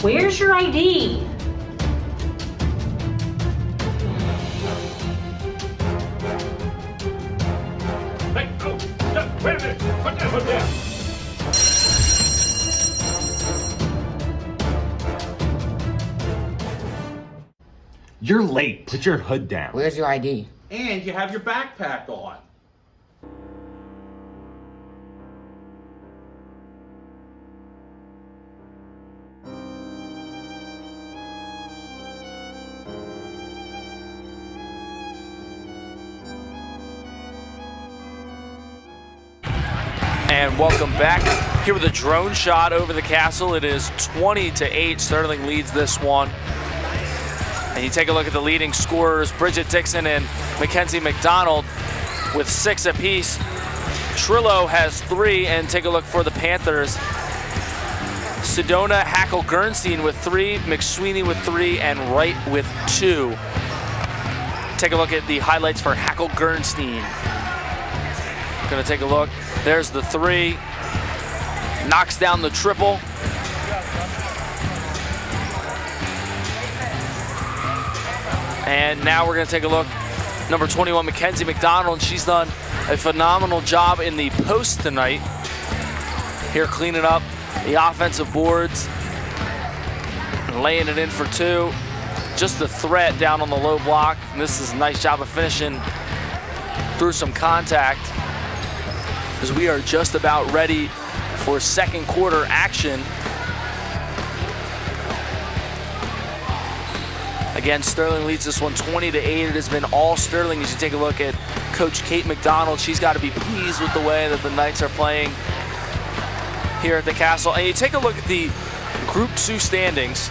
Where's your ID? Hey, You're late. Put your hood down. Where's your ID? And you have your backpack on. And welcome back. Here with a drone shot over the castle. It is 20-8. Sterling leads this one. And you take a look at the leading scorers, Bridget Dixon and Mackenzie McDonald with 6 apiece. Trillo has 3, and take a look for the Panthers. Sedona Hackle-Gernstein with 3, McSweeney with 3, and Wright with 2. Take a look at the highlights for Hackle-Gernstein. Gonna take a look. There's the 3. Knocks down the triple. And now we're gonna take a look. Number 21, Mackenzie McDonald. She's done a phenomenal job in the post tonight. Here cleaning up the offensive boards. And laying it in for 2. Just the threat down on the low block. And this is a nice job of finishing through some contact, because we are just about ready for second quarter action. Again, Sterling leads this one 20-8. It has been all Sterling. As you take a look at Coach Kate McDonald, she's got to be pleased with the way that the Knights are playing here at the Castle. And you take a look at the Group 2 standings.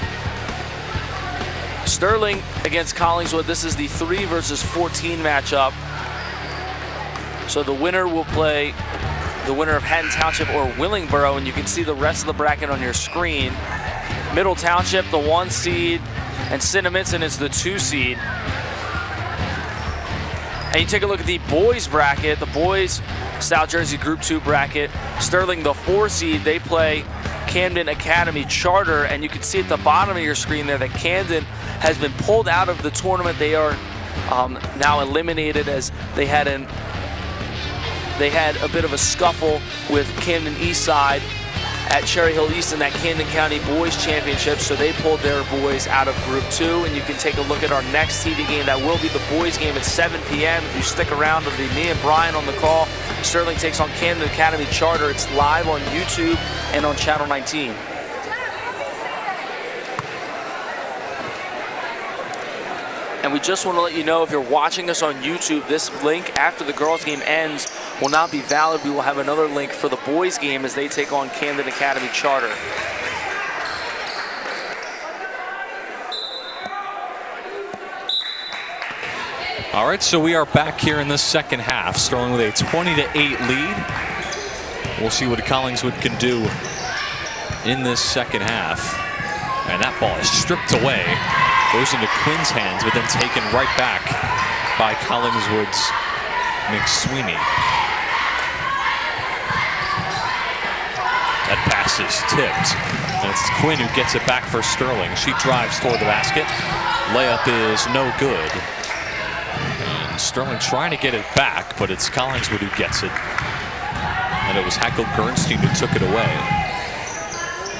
Sterling against Collingswood. This is the 3 versus 14 matchup. So the winner will play the winner of Hatton Township or Willingboro, and you can see the rest of the bracket on your screen. Middle Township, the 1 seed, and Cinnaminson is the 2 seed. And you take a look at the boys bracket, the boys South Jersey Group 2 bracket. Sterling, the 4 seed, they play Camden Academy Charter, and you can see at the bottom of your screen there that Camden has been pulled out of the tournament. They are now eliminated, as they had a bit of a scuffle with Camden Eastside at Cherry Hill East in that Camden County Boys Championship, so they pulled their boys out of Group 2. And you can take a look at our next TV game. That will be the boys game at 7 p.m. If you stick around, it'll be me and Brian on the call. Sterling takes on Camden Academy Charter. It's live on YouTube and on Channel 19. And we just want to let you know, if you're watching us on YouTube, this link after the girls game ends will not be valid. We will have another link for the boys game as they take on Camden Academy Charter. All right, so we are back here in the second half. Sterling with a 20-8 lead. We'll see what Collingswood can do in this second half. And that ball is stripped away. Goes into Quinn's hands, but then taken right back by Collingswood's McSweeney. That pass is tipped, and it's Quinn who gets it back for Sterling. She drives toward the basket. Layup is no good. And Sterling trying to get it back, but it's Collingswood who gets it. And it was Hackle-Gernstein who took it away.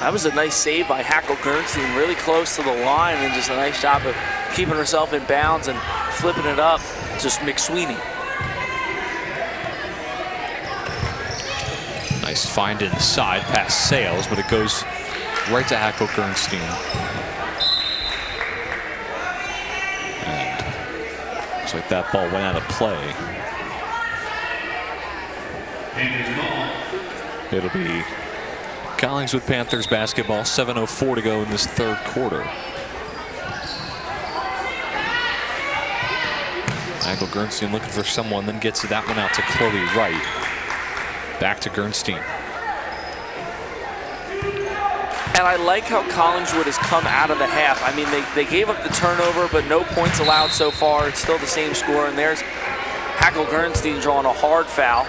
That was a nice save by Hackle-Gernstein, really close to the line, and just a nice job of keeping herself in bounds and flipping it up. Just McSweeney. Nice find inside past Sales, but it goes right to Hackle-Gernstein. And looks like that ball went out of play. It'll be Collingswood Panthers basketball, 7:04 to go in this third quarter. Hackle-Gernstein looking for someone, then gets that one out to Chloe Wright. Back to Gernstein. And I like how Collingswood has come out of the half. I mean, they gave up the turnover, but no points allowed so far. It's still the same score, and there's Hackle-Gernstein drawing a hard foul.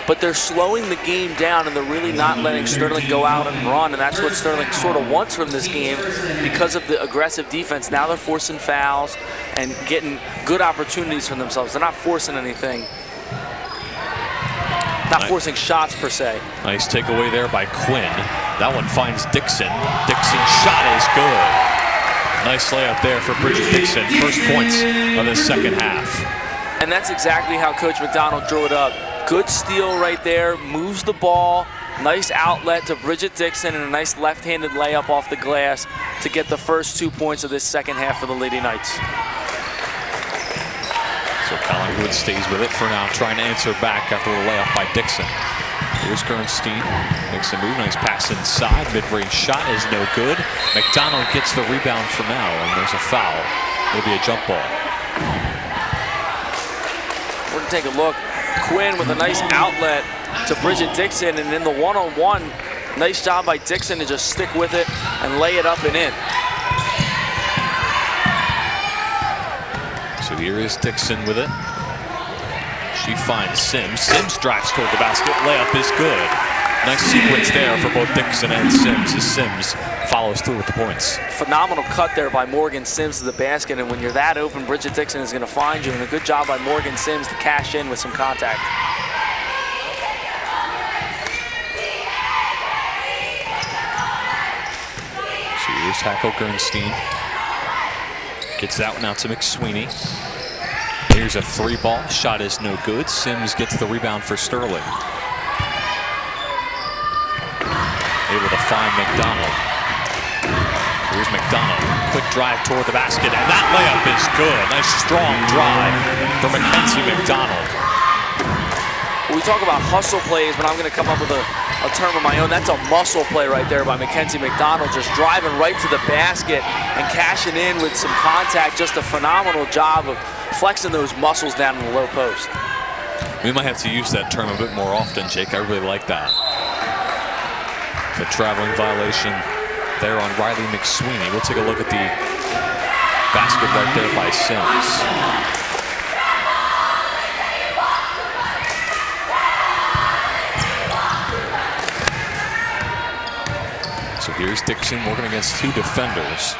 But they're slowing the game down, and they're really not letting Sterling go out and run, and that's what Sterling sort of wants from this game because of the aggressive defense. Now they're forcing fouls and getting good opportunities for themselves. They're not forcing anything. Not forcing shots, per se. Nice takeaway there by Quinn. That one finds Dixon. Dixon's shot is good. Nice layup there for Bridget Dixon. First points of the second half. And that's exactly how Coach McDonald drew it up. Good steal right there, moves the ball. Nice outlet to Bridget Dixon and a nice left-handed layup off the glass to get the first 2 points of this second half for the Lady Knights. So Collingswood stays with it for now, trying to answer back after the layup by Dixon. Here's Gernstein, makes a move, nice pass inside, mid-range shot is no good. McDonald gets the rebound for now, and there's a foul. It'll be a jump ball. We're gonna take a look. Quinn with a nice outlet to Bridget Dixon, and in the one-on-one, nice job by Dixon to just stick with it and lay it up and in. So here is Dixon with it. She finds Sims. Sims drives toward the basket. Layup is good. Nice sequence there for both Dixon and Sims as Sims follows through with the points. Phenomenal cut there by Morgan Sims to the basket, and when you're that open, Bridget Dixon is going to find you, and a good job by Morgan Sims to cash in with some contact. So here's tackle Gernstein. Gets that one out to McSweeney. Here's a three ball. Shot is no good. Sims gets the rebound for Sterling. Able to find McDonald. Here's McDonald. Quick drive toward the basket, and that layup is good. Nice strong drive for Mackenzie McDonald. We talk about hustle plays, but I'm going to come up with a term of my own. That's a muscle play right there by Mackenzie McDonald, just driving right to the basket and cashing in with some contact. Just a phenomenal job of flexing those muscles down in the low post. We might have to use that term a bit more often, Jake. I really like that. The traveling violation there on Riley McSweeney. We'll take a look at the basket right there by Sims. So here's Dixon working against two defenders.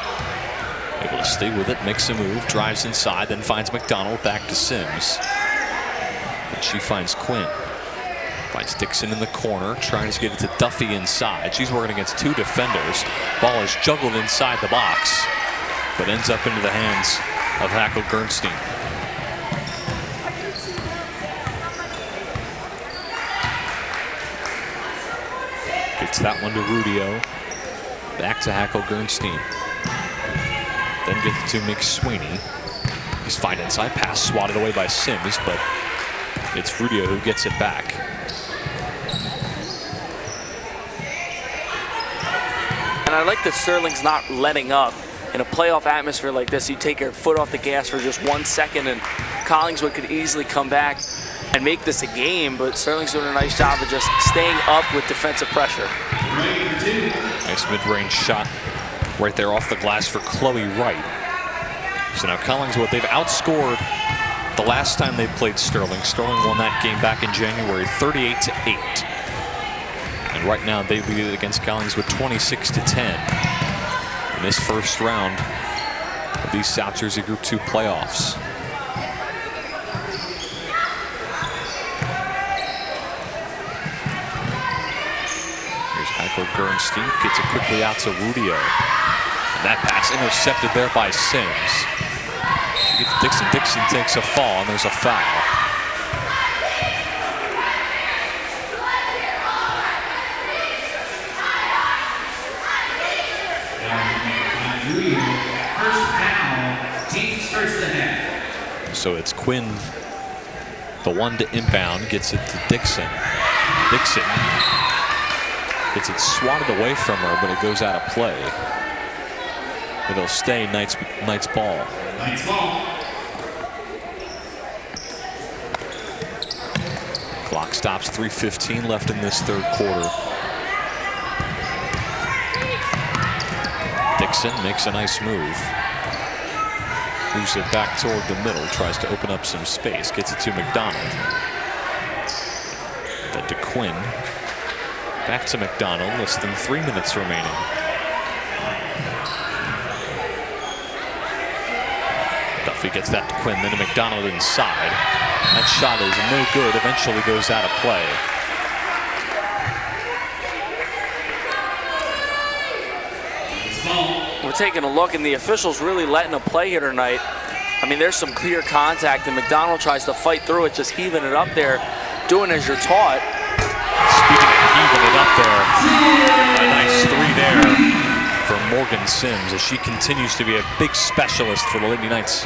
Able to stay with it, makes a move, drives inside, then finds McDonald, back to Sims. And she finds Quinn. Finds Dixon in the corner, trying to get it to Duffy inside. She's working against two defenders. Ball is juggled inside the box, but ends up into the hands of Hackle Gernstein. Gets that one to Rudio. Back to Hackle Gernstein. Then gets to McSweeney. He's fine inside, pass swatted away by Sims, but it's Rudio who gets it back. And I like that Sterling's not letting up. In a playoff atmosphere like this, you take your foot off the gas for just 1 second, and Collingswood could easily come back and make this a game, but Sterling's doing a nice job of just staying up with defensive pressure. Nice mid-range shot right there off the glass for Chloe Wright. So now Collingswood, they've outscored the last time they played Sterling. Sterling won that game back in January, 38-8. And right now they lead it against Collingswood 26-10 in this first round of these South Jersey Group 2 playoffs. Here's Hackle Gernstein, gets it quickly out to Rudio. And that pass intercepted there by Sims. She gets Dixon. Dixon takes a fall, and there's a foul. So it's Quinn, the one to inbound, gets it to Dixon. Dixon gets it swatted away from her, but it goes out of play. It'll stay Knights ball. Knights ball. Clock stops, 3:15 left in this third quarter. Dixon makes a nice move. Moves it back toward the middle, tries to open up some space, gets it to McDonald. Then to Quinn. Back to McDonald, less than 3 minutes remaining. Duffy gets that to Quinn, then to McDonald inside. That shot is no good, eventually goes out of play. We're taking a look, and the officials really letting them play here tonight. I mean, there's some clear contact, and McDonald tries to fight through it, just heaving it up there, doing as you're taught. Speaking of heaving it up there, a nice 3 there for Morgan Sims as she continues to be a big specialist for the Lady Knights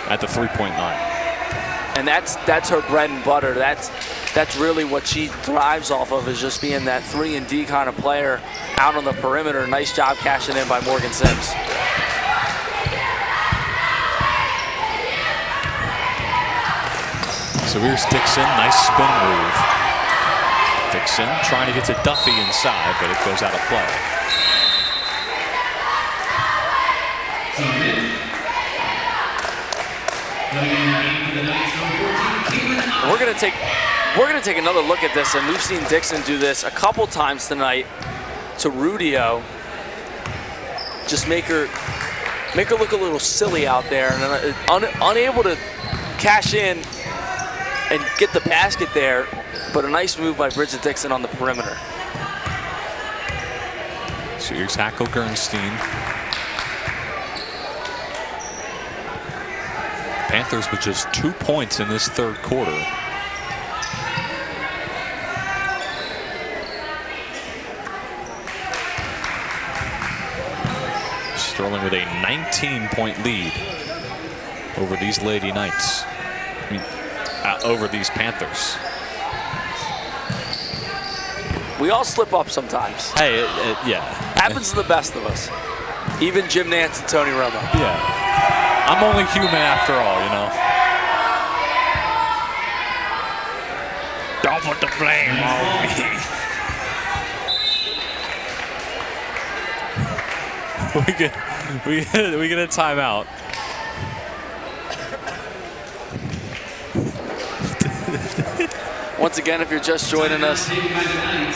at the three-point line. And that's her bread and butter. That's really what she thrives off of, is just being that 3-and-D kind of player out on the perimeter. Nice job cashing in by Morgan Sims. So here's Dixon, nice spin move. Dixon trying to get to Duffy inside, but it goes out of play. We're gonna take another look at this, and we've seen Dixon do this a couple times tonight to Rudio. Just make her look a little silly out there, and unable to cash in and get the basket there, but a nice move by Bridget Dixon on the perimeter. So here's Hackle Gernstein. Panthers with just 2 points in this third quarter. Sterling with a 19-point lead over these Lady Knights. I mean, over these Panthers. We all slip up sometimes. Hey, yeah. Happens to the best of us. Even Jim Nance and Tony Romo. Yeah. I'm only human after all, you know. Don't put the blame on me. we get a timeout. Once again, if you're just joining us,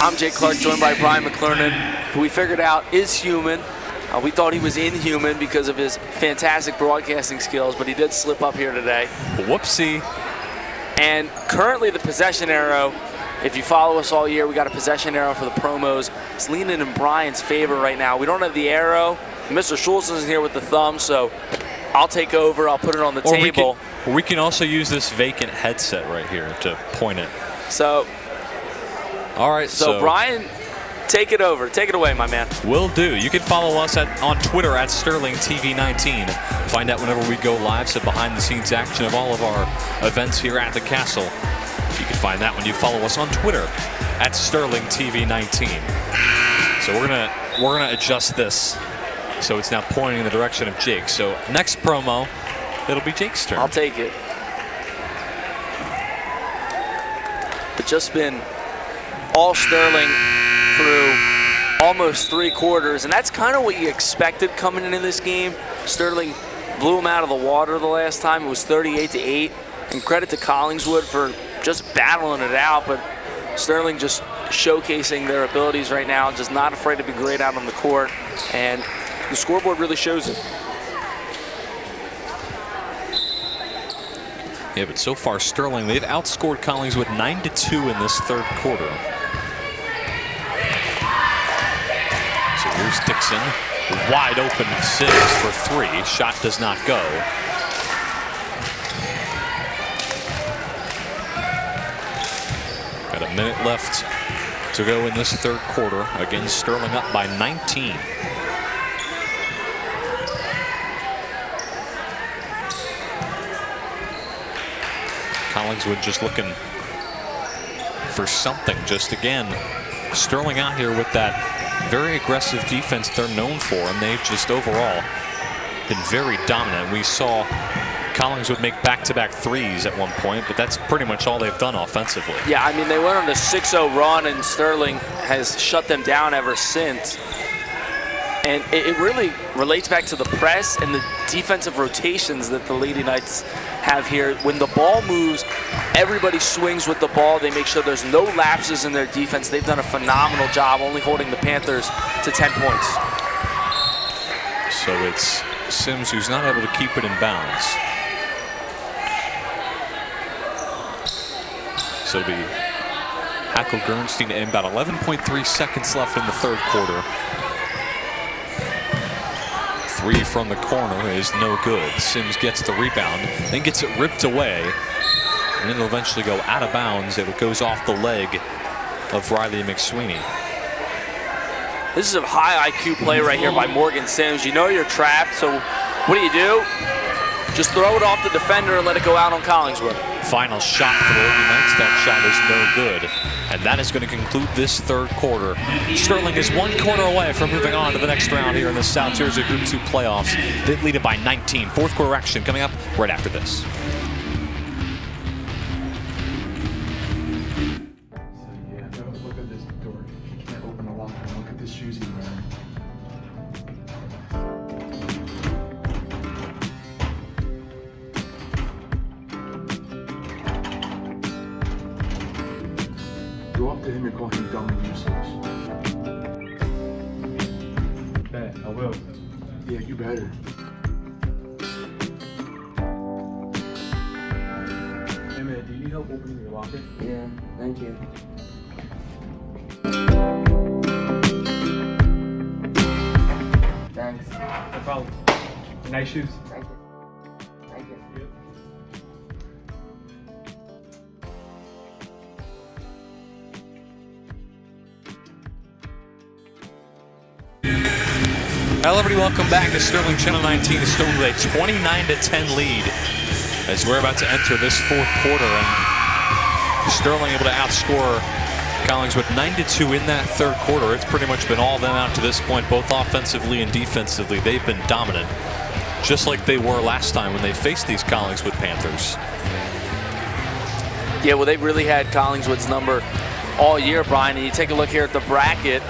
I'm Jake Clark, joined by Brian McClernand, who we figured out is human. We thought he was inhuman because of his fantastic broadcasting skills, but he did slip up here today. Whoopsie. And currently the possession arrow, if you follow us all year, we got a possession arrow for the promos. It's leaning in Brian's favor right now. We don't have the arrow. Mr. Schultz isn't here with the thumb, so I'll take over. I'll put it on the table. We can also use this vacant headset right here to point it. So, all right. So Brian, take it over. Take it away, my man. Will do. You can follow us on Twitter at SterlingTV19. Find out whenever we go live, some behind-the-scenes action of all of our events here at the Castle. You can find that when you follow us on Twitter at SterlingTV19. So we're gonna adjust this so it's now pointing in the direction of Jake. So next promo, it'll be Jake's turn. I'll take it. It's just been all Sterling through almost 3 quarters, and that's kind of what you expected coming into this game. Sterling blew him out of the water the last time. It was 38-8, and credit to Collingswood for just battling it out, but Sterling just showcasing their abilities right now, just not afraid to be great out on the court, and the scoreboard really shows it. Yeah, but so far Sterling, they've outscored Collingswood 9-2 in this third quarter. So here's Dixon, wide open Sims for 3. Shot does not go. Got a minute left to go in this third quarter. Again, Sterling up by 19. Collingswood just looking for something. Just again, Sterling out here with that very aggressive defense they're known for, and they've just overall been very dominant. We saw Collingswood make back-to-back threes at one point, but that's pretty much all they've done offensively. Yeah, I mean, they went on a 6-0 run, and Sterling has shut them down ever since. And it really relates back to the press and the defensive rotations that the Lady Knights have here. When the ball moves, everybody swings with the ball. They make sure there's no lapses in their defense. They've done a phenomenal job only holding the Panthers to 10 points. So it's Sims who's not able to keep it in bounds. So it'll be Hackle Gernstein in about 11.3 seconds left in the third quarter. Three from the corner is no good. Sims gets the rebound, then gets it ripped away, and then it'll eventually go out of bounds. It goes off the leg of Riley McSweeney. This is a high IQ play right here by Morgan Sims. You know you're trapped, so what do? Just throw it off the defender and let it go out on Collingswood. Final shot for the Lady Knights. That shot is no good. And that is going to conclude this third quarter. Sterling is 1 quarter away from moving on to the next round here in the South Jersey Group 2 playoffs. They lead it by 19. Fourth quarter action coming up right after this. Look at this door. You can't open the locker. Look at the shoes he's wearing. Go up to him and call him dumb and useless. Bet, I will. Yeah, you better. Hey man, do you need help opening your locker? Yeah, thank you. Thanks. No problem. Nice shoes. Thank you. Thank you. Hello everybody, welcome back to Sterling Channel 19. Still with a 29-10 lead as we're about to enter this fourth quarter, and Sterling able to outscore Collingswood 9-2 in that third quarter. It's pretty much been all them out to this point, both offensively and defensively. They've been dominant, just like they were last time when they faced these Collingswood Panthers. Yeah, well, they've really had Collingswood's number all year, Brian. And you take a look here at the bracket.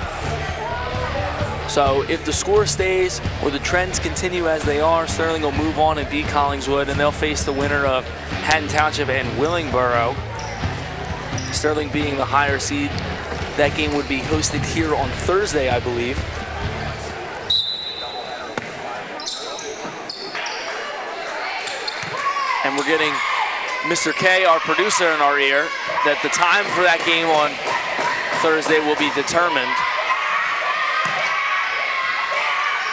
So if the score stays or the trends continue as they are, Sterling will move on and beat Collingswood, and they'll face the winner of Hatton Township and Willingboro. Sterling being the higher seed. That game would be hosted here on Thursday, I believe. And we're getting Mr. K, our producer, in our ear that the time for that game on Thursday will be determined.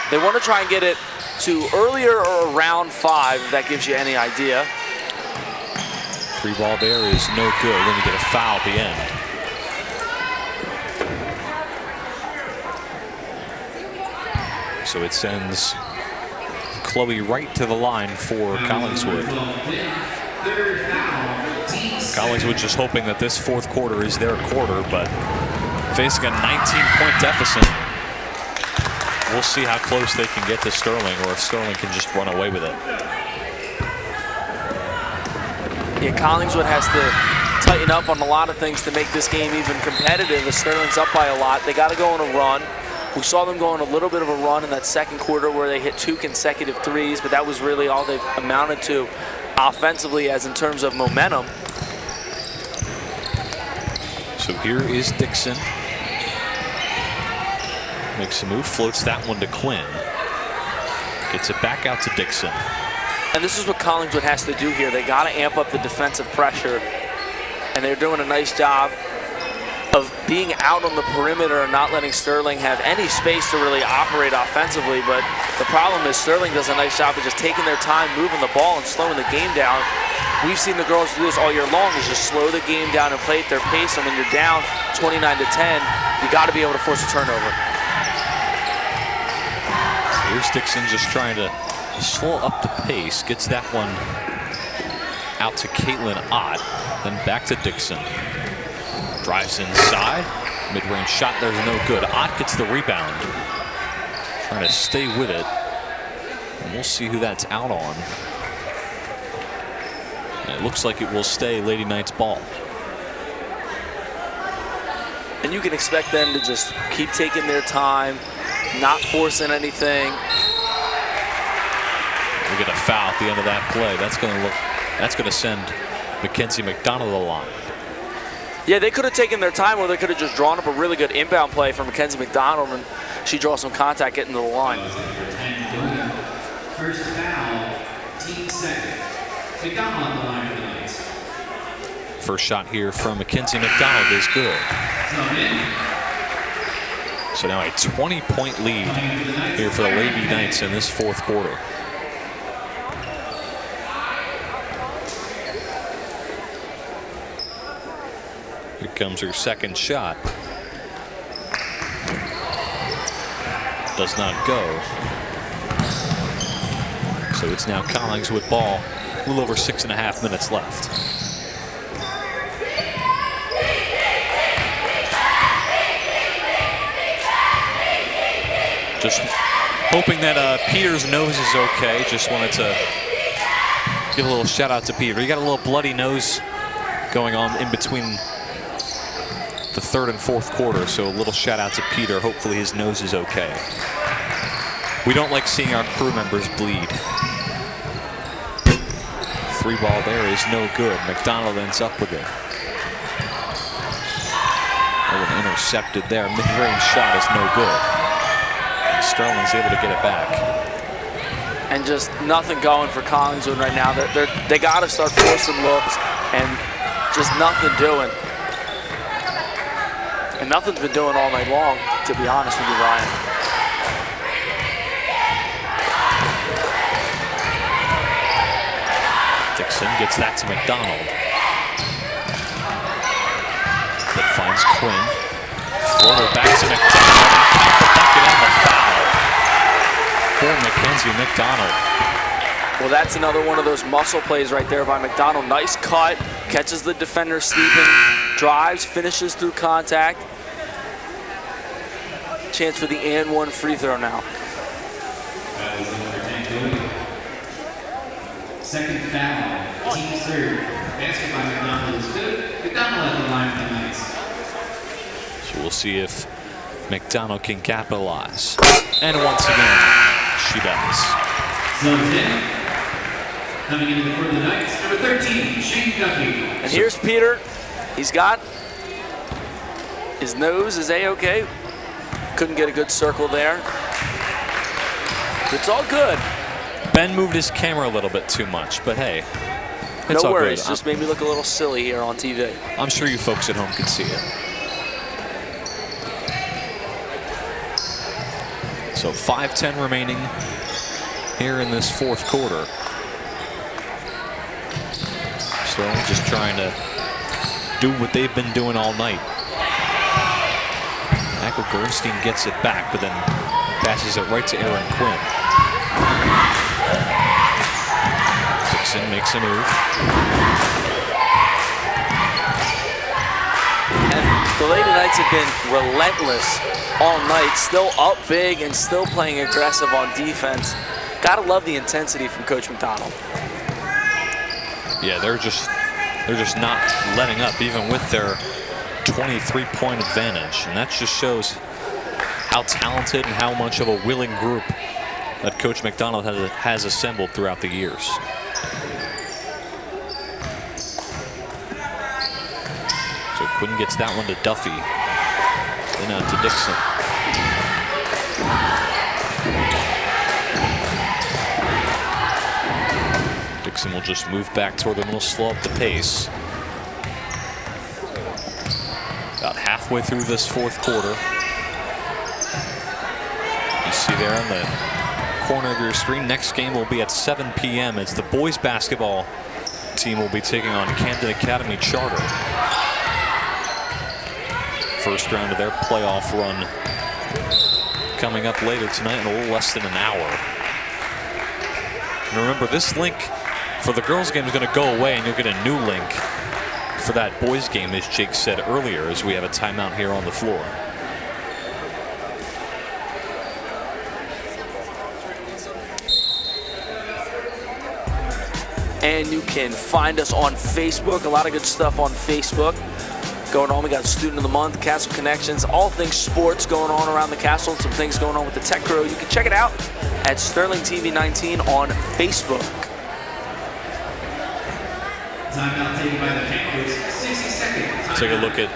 They want to try and get it to earlier or around 5, if that gives you any idea. Free ball there is no good. Then you get a foul at the end. So it sends Chloe right to the line for Collingswood. Collingswood just hoping that this fourth quarter is their quarter, but facing a 19-point deficit. We'll see how close they can get to Sterling, or if Sterling can just run away with it. Yeah, Collingswood has to tighten up on a lot of things to make this game even competitive. As Sterling's up by a lot, they got to go on a run. We saw them go on a little bit of a run in that second quarter where they hit 2 consecutive threes, but that was really all they've amounted to offensively as in terms of momentum. So here is Dixon. Makes a move, floats that one to Quinn. Gets it back out to Dixon. And this is what Collingswood has to do here. They got to amp up the defensive pressure, and they're doing a nice job of being out on the perimeter and not letting Sterling have any space to really operate offensively. But the problem is Sterling does a nice job of just taking their time, moving the ball, and slowing the game down. We've seen the girls do this all year long, is just slow the game down and play at their pace. And when you're down 29-10, you got to be able to force a turnover. Here's Dixon just trying to slow up the pace. Gets that one out to Caitlin Ott. Then back to Dixon. Drives inside. Mid-range shot there's no good. Ott gets the rebound. Trying to stay with it. And we'll see who that's out on. And it looks like it will stay Lady Knights ball. And you can expect them to just keep taking their time, not forcing anything. We get a foul at the end of that play. That's going to send Mackenzie McDonald to the line. Yeah, they could have taken their time, or they could have just drawn up a really good inbound play for Mackenzie McDonald, and she draws some contact getting to the line. First foul, team second. McDonald on the line for the Knights. First shot here from Mackenzie McDonald is good. So now a 20-point lead here for the Lady Knights in this fourth quarter. Here comes her second shot. Does not go. So it's now Collingswood ball. A little over 6.5 minutes left. Just hoping that Peter's nose is okay. Just wanted to give a little shout out to Peter. He got a little bloody nose going on in between the third and fourth quarter. So a little shout out to Peter. Hopefully his nose is okay. We don't like seeing our crew members bleed. Free ball there is no good. McDonald ends up with it. Oh, intercepted there. Mid-range shot is no good. Sterling's able to get it back. And just nothing going for Collingswood right now. They got to start forcing looks and just nothing doing. And nothing's been doing all night long, to be honest with you, Ryan. Dixon gets that to McDonald. That finds Quinn. Floater back to McDonald. Count the bucket and the foul for Mackenzie McDonald. Well, that's another one of those muscle plays right there by McDonald. Nice cut, catches the defender sleeping, drives, finishes through contact. Chance for the and one free throw now. Second foul, team third. Basket by McDonald is good. McDonald at the line for the Knights. So we'll see if McDonald can capitalize. And once again, she does. Zone 10. Coming in for the Knights, number 13, Shane Duffy. And here's Peter. He's got his nose is A-okay. Couldn't get a good circle there. It's all good. Ben moved his camera a little bit too much, but hey, it's no all worries. good. Just made me look a little silly here on TV. I'm sure you folks at home can see it. So 5:10 remaining here in this fourth quarter. Sterling just trying to do what they've been doing all night. Michael Gernstein gets it back, but then passes it right to Aaron Quinn. Dixon makes a move. And the Lady Knights have been relentless all night, still up big and still playing aggressive on defense. Gotta love the intensity from Coach McDonald. Yeah, they're just not letting up, even with their 23-point advantage, and that just shows how talented and how much of a willing group that Coach McDonald has assembled throughout the years. So Quinn gets that one to Duffy, then out to Dixon. Dixon will just move back toward them. We'll slow up the pace. About halfway through this fourth quarter. You see there on the corner of your screen, next game will be at 7 p.m. as the boys basketball team will be taking on Camden Academy Charter. First round of their playoff run coming up later tonight in a little less than an hour. And remember, this link for the girls game is going to go away, and you'll get a new link for that boys game, as Jake said earlier, as we have a timeout here on the floor. And you can find us on Facebook. A lot of good stuff on Facebook going on. We got Student of the Month, Castle Connections, all things sports going on around the castle, and some things going on with the Tech Crew. You can check it out at Sterling TV 19 on Facebook. Timeout taken by the Panthers, 60 seconds. Take a look at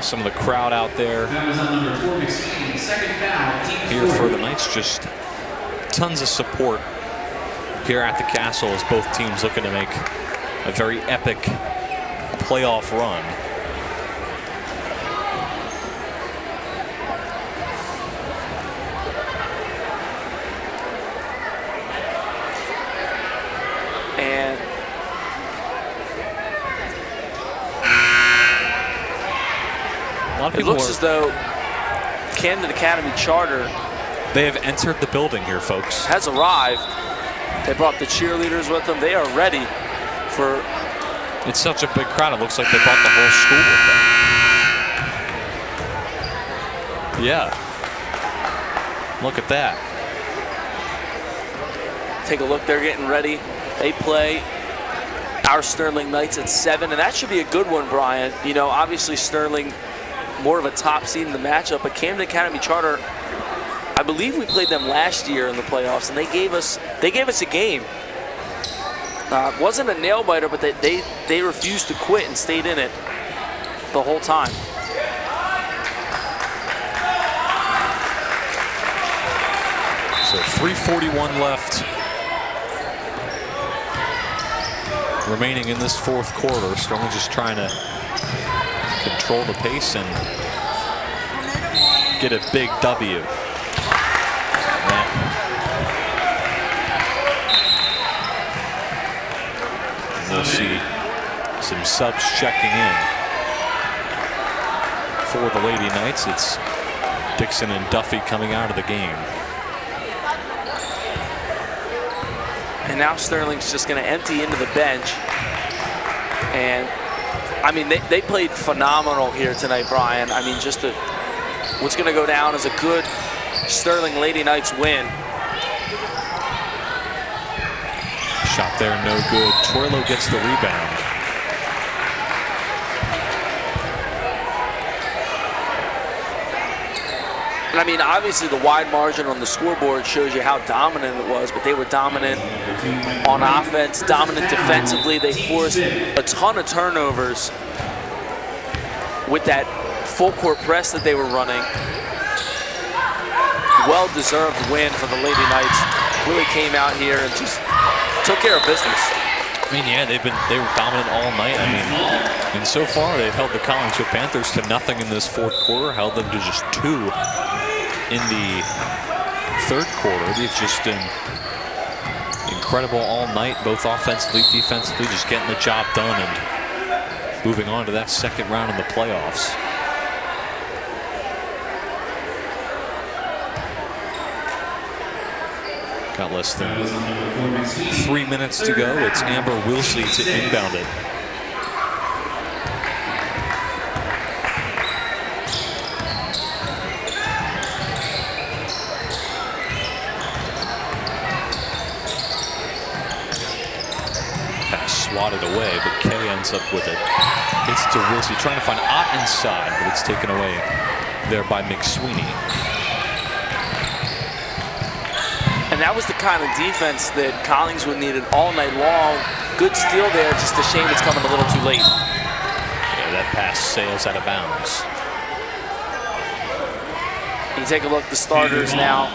some of the crowd out there. That was on number 4, McSween. Second foul, team Here for the Knights, just tons of support here at the castle as both teams looking to make a very epic playoff run. lot of It people looks as though Camden Academy Charter they have entered the building here, folks. has arrived. They brought the cheerleaders with them. They are ready for... It's such a big crowd. It looks like they brought the whole school with them. Yeah. Look at that. Take a look. They're getting ready. They play our Sterling Knights at 7, and that should be a good one, Brian. You know, obviously Sterling more of a top seed in the matchup, but Camden Academy Charter, I believe we played them last year in the playoffs, and they gave us a game. It wasn't a nail biter, but they refused to quit and stayed in it the whole time. So 3:41 left remaining in this fourth quarter. Sterling just trying to control the pace and get a big W. And we'll see some subs checking in. For the Lady Knights, it's Dixon and Duffy coming out of the game. And now Sterling's just going to empty into the bench. And, I mean, they played phenomenal here tonight, Brian. I mean, just what's going to go down as a good Sterling Lady Knights win. Shot there, no good. Troilo gets the rebound. And I mean, obviously the wide margin on the scoreboard shows you how dominant it was, but they were dominant on offense, dominant defensively. They forced a ton of turnovers with that full court press that they were running. Well-deserved win for the Lady Knights. Really came out here and just took care of business. I mean, yeah, they were dominant all night. I mean, and so far they've held the Collingswood Panthers to nothing in this fourth quarter, held them to just 2 in the third quarter. They've just been incredible all night, both offensively, defensively, just getting the job done and moving on to that second round in the playoffs. Got less than 3 minutes to go. It's Amber Wilsey to inbound it. Pass swatted away, but Kay ends up with it. It's to Wilsey, trying to find Ott inside, but it's taken away there by McSweeney. And that was the kind of defense that Collingswood needed all night long. Good steal there, just a shame it's coming a little too late. Yeah, that pass sails out of bounds. You take a look at the starters now.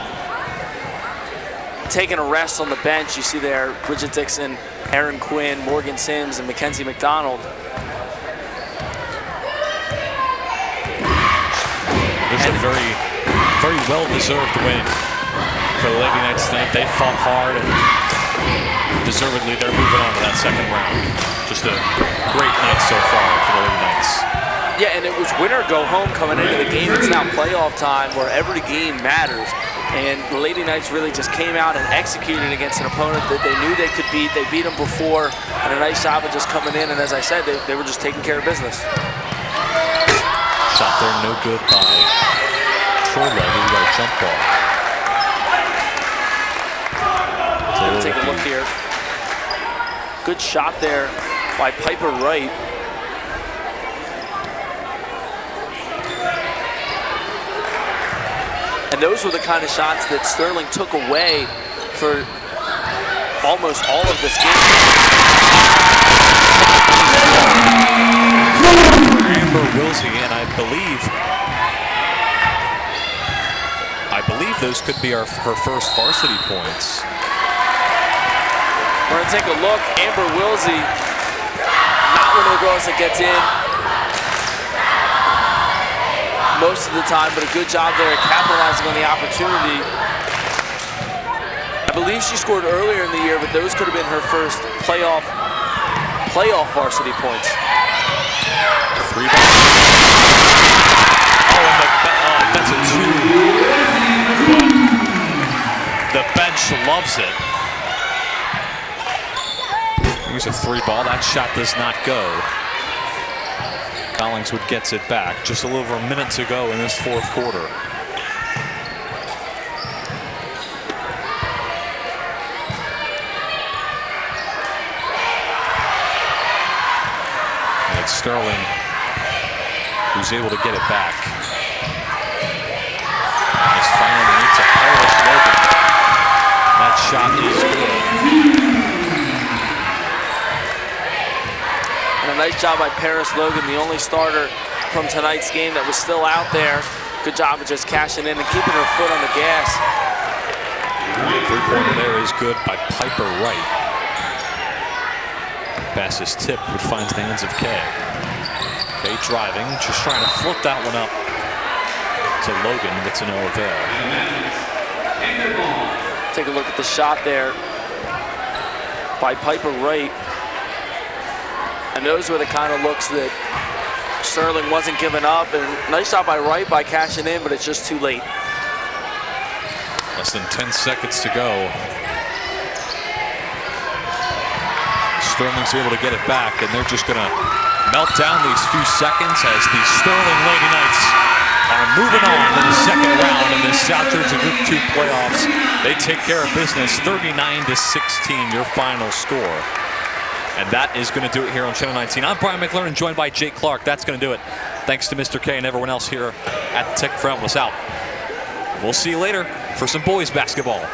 Taking a rest on the bench, you see there Bridget Dixon, Erin Quinn, Morgan Sims, and Mackenzie McDonald. This is a very, very well-deserved win for the Lady Knights tonight. They fought hard and deservedly they're moving on to that second round. Just a great night so far for the Lady Knights. Yeah, and it was win or go home coming into the game. It's now playoff time where every game matters. And the Lady Knights really just came out and executed against an opponent that they knew they could beat. They beat them before, and a nice job of just coming in. And as I said, they were just taking care of business. Shot there, no good by Troilo. He got a jump ball. Take a look here. Good shot there by Piper Wright. And those were the kind of shots that Sterling took away for almost all of this game. Amber Wilsey, and I believe those could be her first varsity points. We're gonna take a look. Amber Wilsey, not one of the girls that gets in most of the time, but a good job there at capitalizing on the opportunity. I believe she scored earlier in the year, but those could have been her first playoff varsity points. Three ball. Oh, and that's a two. But the bench loves it. Here's a three ball. That shot does not go. Collingswood gets it back. Just a little over a minute to go in this fourth quarter. And it's Sterling who's able to get it back. It's finally to Paris Logan. That shot is good. And a nice job by Paris Logan, the only starter from tonight's game that was still out there. Good job of just cashing in and keeping her foot on the gas. Three-pointer there is good by Piper Wright. Pass is tipped, which finds the hands of Kay. Kay driving, just trying to flip that one up to Logan, but to no avail. Take a look at the shot there by Piper Wright. And those were the kind of looks that Sterling wasn't giving up. And nice job by Wright by cashing in, but it's just too late. Less than 10 seconds to go. Sterling's able to get it back, and they're just going to melt down these few seconds as the Sterling Lady Knights are moving on to the second round in the South Jersey Group 2 playoffs. They take care of business, 39-16, your final score. And that is going to do it here on Channel 19. I'm Brian McLaren, joined by Jake Clark. That's going to do it. Thanks to Mr. K and everyone else here at the Tech for Helpless out. We'll see you later for some boys basketball.